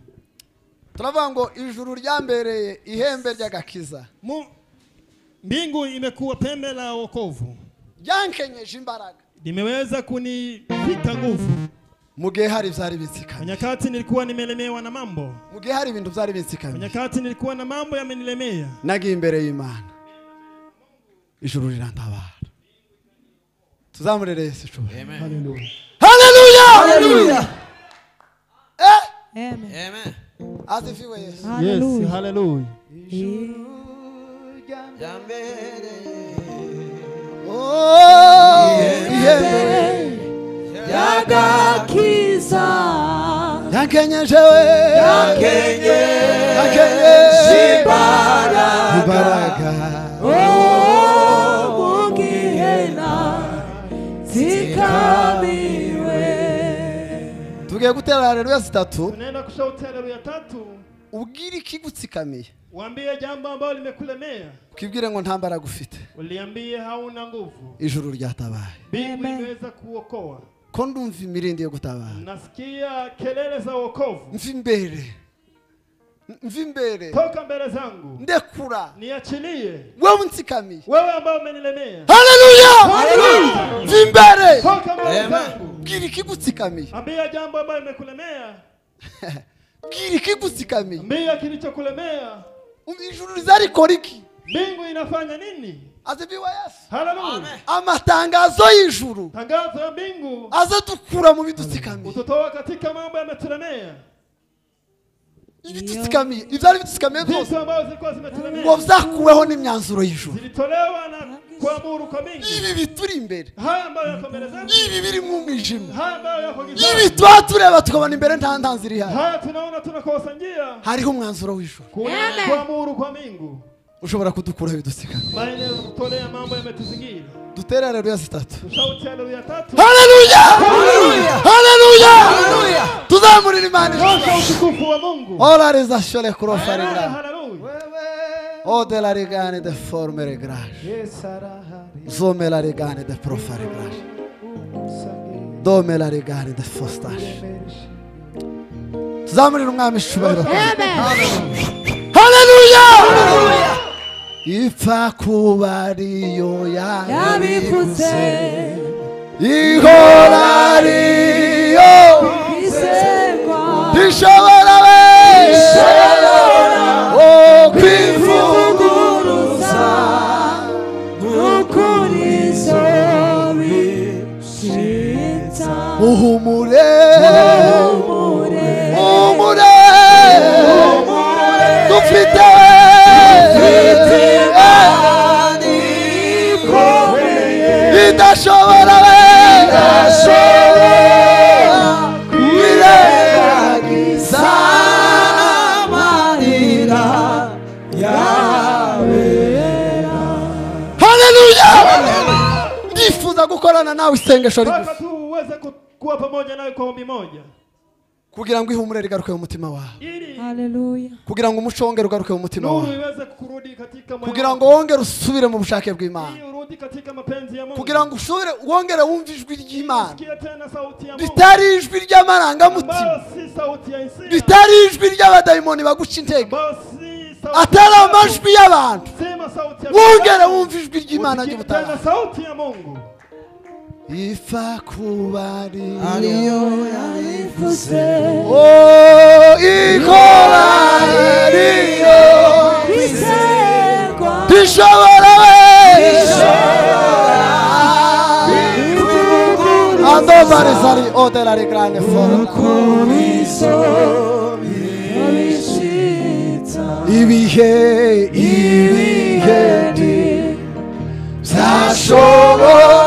Turavuga ngo ijuru ryambereye ihembe ry'agakiza. Mbingu imekuwa pembe la wokovu. Yankenyeje imbaraga. Limeweza kunivika nguvu. Mugihe hari byari bitsikanye. Nyakati nilikuwa nimelemewa na mambo. Mugihe hari ibintu byari bitsikanye. Nyakati nilikuwa na mambo yamenilemea. Nagiye imbere y'Imana. Ijuru rirantabara. Tuzamurere Yesu cyo. Amen. Hallelujah. Hallelujah. Hallelujah. Amen. Amen. Asifiwe Yesu. Yes, hallelujah. Oh, Yagakiza. yankenyeje we. Yankenyeje imbaraga. Oh, mugihena zikamiwe. Tugiye gutera haleluya 3. Tunaenda kushautia haleluya 3. Ubwire ikigutsikamiye. Waambie jambo ambalo limekulemea. Ukibwire ngo ntambara gufite. Uliambie hauna nguvu. Ijuru ryatabaye. Mbingu imeweza kuokoa. Ko ndumva imirindi yo gutabara. Nasikia kelele za wokovu. Mvi mbere. Toka mbele zangu. Ndekura. Niachilie. Wewe unsikamiye. Wewe ambao umenilemea. Haleluya! Haleluya! Mvi mbere. Toka mbele zangu. Bwire ikigutsikamiye. Ambia jambo ambalo limekulemea. Bwire ikigutsikamiye. Ambia kilichokulemea. Ijuru rizarikora iki? Mbingu inafanya nini? Asifiwe Yesu. Haleluya. Amatangazo y'ijuru Tangazo ya mbingu azadukura mu bidutsikamiye. utotoa katika mambo yametulemea. Ibidutsikamiye, ibyari bidutsikamiye byose Vitu ambazo zilikuwa zimetulemea. ngo byakuweho n'imyanzuro y'ijuru. Zilitolewa na kuamuru kwa mbingu. Ibi bituri imbere. Haya ambayo yako mbele zetu. Ibi biri mu mwijima. Haya ambayo yako gizani. Ibi tuba tureba tukabona imbere nta ntanzira ihari. Haya tunaona tunakosa njia. Hariho umwanzuro w'ijuru. Kuamuru kwa mbingu. Ushobora kudukura bidutsikamiye. Maana kutolea mambo yametuzingira. Dutere haleluya 3. Tushauti haleluya 3. Haleluya! Haleluya! Haleluya! Tuzamurira Imana. Nyosha utukufu wa Mungu. Ora reza shole krofarina. Haleluya. O de la regane de forme regrage. Zome la regane de profare regrage. Dome la regane de fostage. Tuzamurira umwami shubahiro. Haleluya! Ipfa kubariyo Yabikuze. ihorariyo Isegwa. ishobora we o kwivuguruza Nukuri sobishitsa. uhumure Umure. umure dufite idashobora we kwirengagiza amarira yawe. haleluya ndifuza gukorana nawe isengesho Mpaka rigufi tu uweze kuwa pamoja nawe kwa ombi moja. kugira ngo ihumure rigaruke mu mutima wawe Ili Haleluya. kugira ngo umuco wongere ugaruke mu mutima nuru wawe iweze kurudi katika moyo kugira ngo wako. wongere usubire mu bushake bw'Imana Ili urudi katika mapenzi ya Mungu. kugira ngo usubire wongere wumve ijwi ry'Imana Sikia tena sauti ya Mungu. ritari ijwi ry'amarangamutima Ambayo si sauti ya hisia. ritari ijwi ry'abadayimoni baguca intege Ambayo si sauti atari ya amajwi y'abantu Sema sauti ya wongere Mungu. wumve ijwi ry'Imana Usikie ry'ubutabazi tena sauti ya Mungu. ipfa kubariyo Yabikuze. oh ikorariyo Isegwa. ishobora we ando barizari o de la regrane foro ibihe byashobora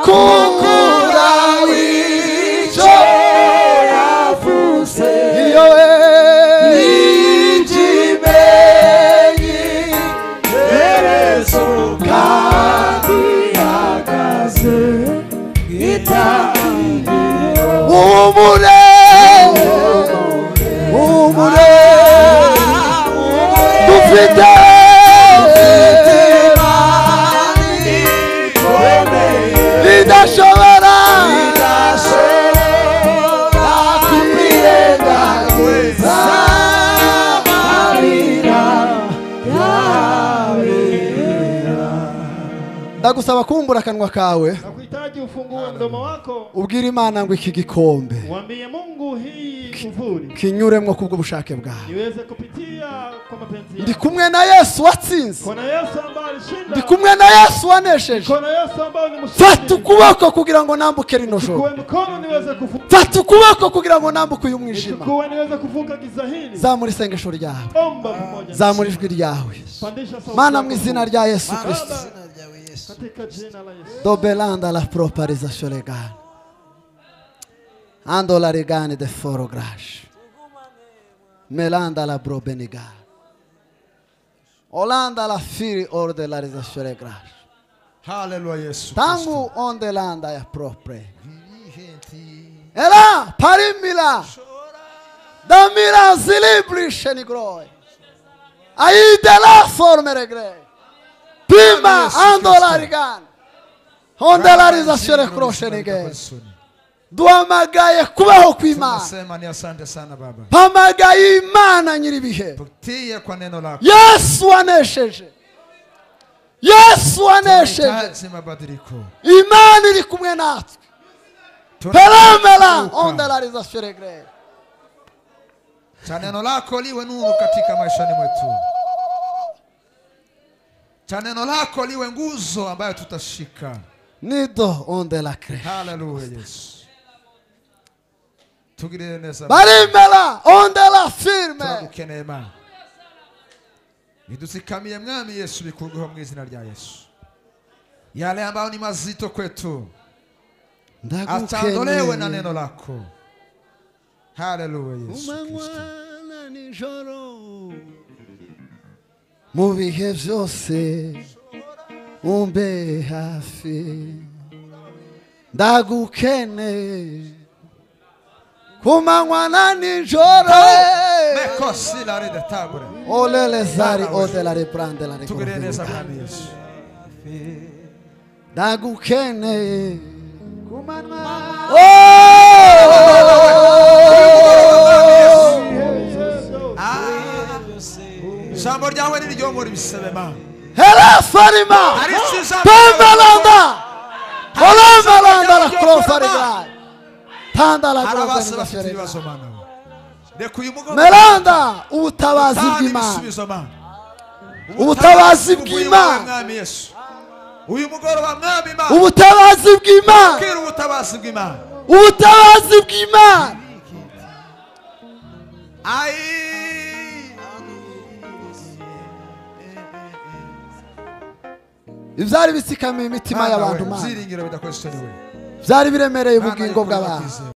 kukura icyo yavuze. iyo ikimenyi Herezo kandi hagaze itangiriro. umure umure dufite idashobora ndagusaba kumbura akanwa kawe Nakuhitaji ufungue mdomo wako. ubwire Imana ngo iki gikombe Mwambie Mungu hii kuvuli kinyuremwo kubwo bushake bwawe. niweze kupitia kwa mapenzi Ndi yako. kumwe na Yesu watsinze. Kuna Yesu ambaye alishinda. Ndi kumwe na Yesu wanesheje. Kuna Yesu ambaye ni mshindi. Fata ukuboko kugira ngo nambuke rino joro. Chukua mkono niweze kuvuka. Fata ukuboko kugira ngo nambuke uyu mwijima. Chukua niweze kuvuka giza hili. Zamura isengesho ryawe. Omba pamoja. Zamura ijwi ryawe. Pandisha sauti. Mana mu izina rya Yesu Kristo. Katika jina la Yesu. Dobelanda la proparizasyo legale. Ando la regane de foro grash. Melanda la brobeniga. Olanda la firi orde la rizasyo grash. Hallelujah Yesu. Tangu onde landa ya propre. Ela parimila. Damira zilibri shenigroi. Aide la forme regre. Pima ando la rigane. Onde la rizasyo kroshenige. Duhamagaye kubaho kw'Imana. Tunasema ni asante sana Baba. Hamagaye Imana nyiribihe. Tutie kwa neno lako. Yesu anesheje. Yesu anesheje. Tunahitaji mabadiliko. Imana iri kumwe natwe. Pelamela onde la rizasyo regre. Cha neno lako liwe nuru katika maishani mwetu. Cha neno lako liwe nguzo ambayo tutashika. Nido onde la cre. Hallelujah Yesu. Tugirire neza. Barimela onde la firme. Turagukeneye Mana. Nidusikamiye mwami Yesu bikurweho mu izina rya Yesu. Yale ambayo ni mazito kwetu atandolewe na neno lako. Hallelujah Yesu Kristo. Nijoro mu bihe byose umbe hafi ndagukeneye kumanywa na nijoro Mekosi la rede tabure. olele zari ode la reprande la Tugirire neza reprande mwami Yesu. ndagukeneye Jambo ryawe niryo muri bisebe Mana. Hela farima Pamelanda Olamelanda la crofariga Tanda la Arabase crofariga bafite ibibazo Mana. Reka uyu mugoroba Melanda ubutabazi bw'Imana ubutabazi bw'Imana mwami Yesu. Uyu mugoroba mwami Mana. ubutabazi bw'Imana Kira ubutabazi bw'Imana. ubutabazi bw'Imana Ai. ivyari bitsikamiye imitima y'abantu Mana Ziringiro bidakoze we. vyari biremereye ubugingo bw'abantu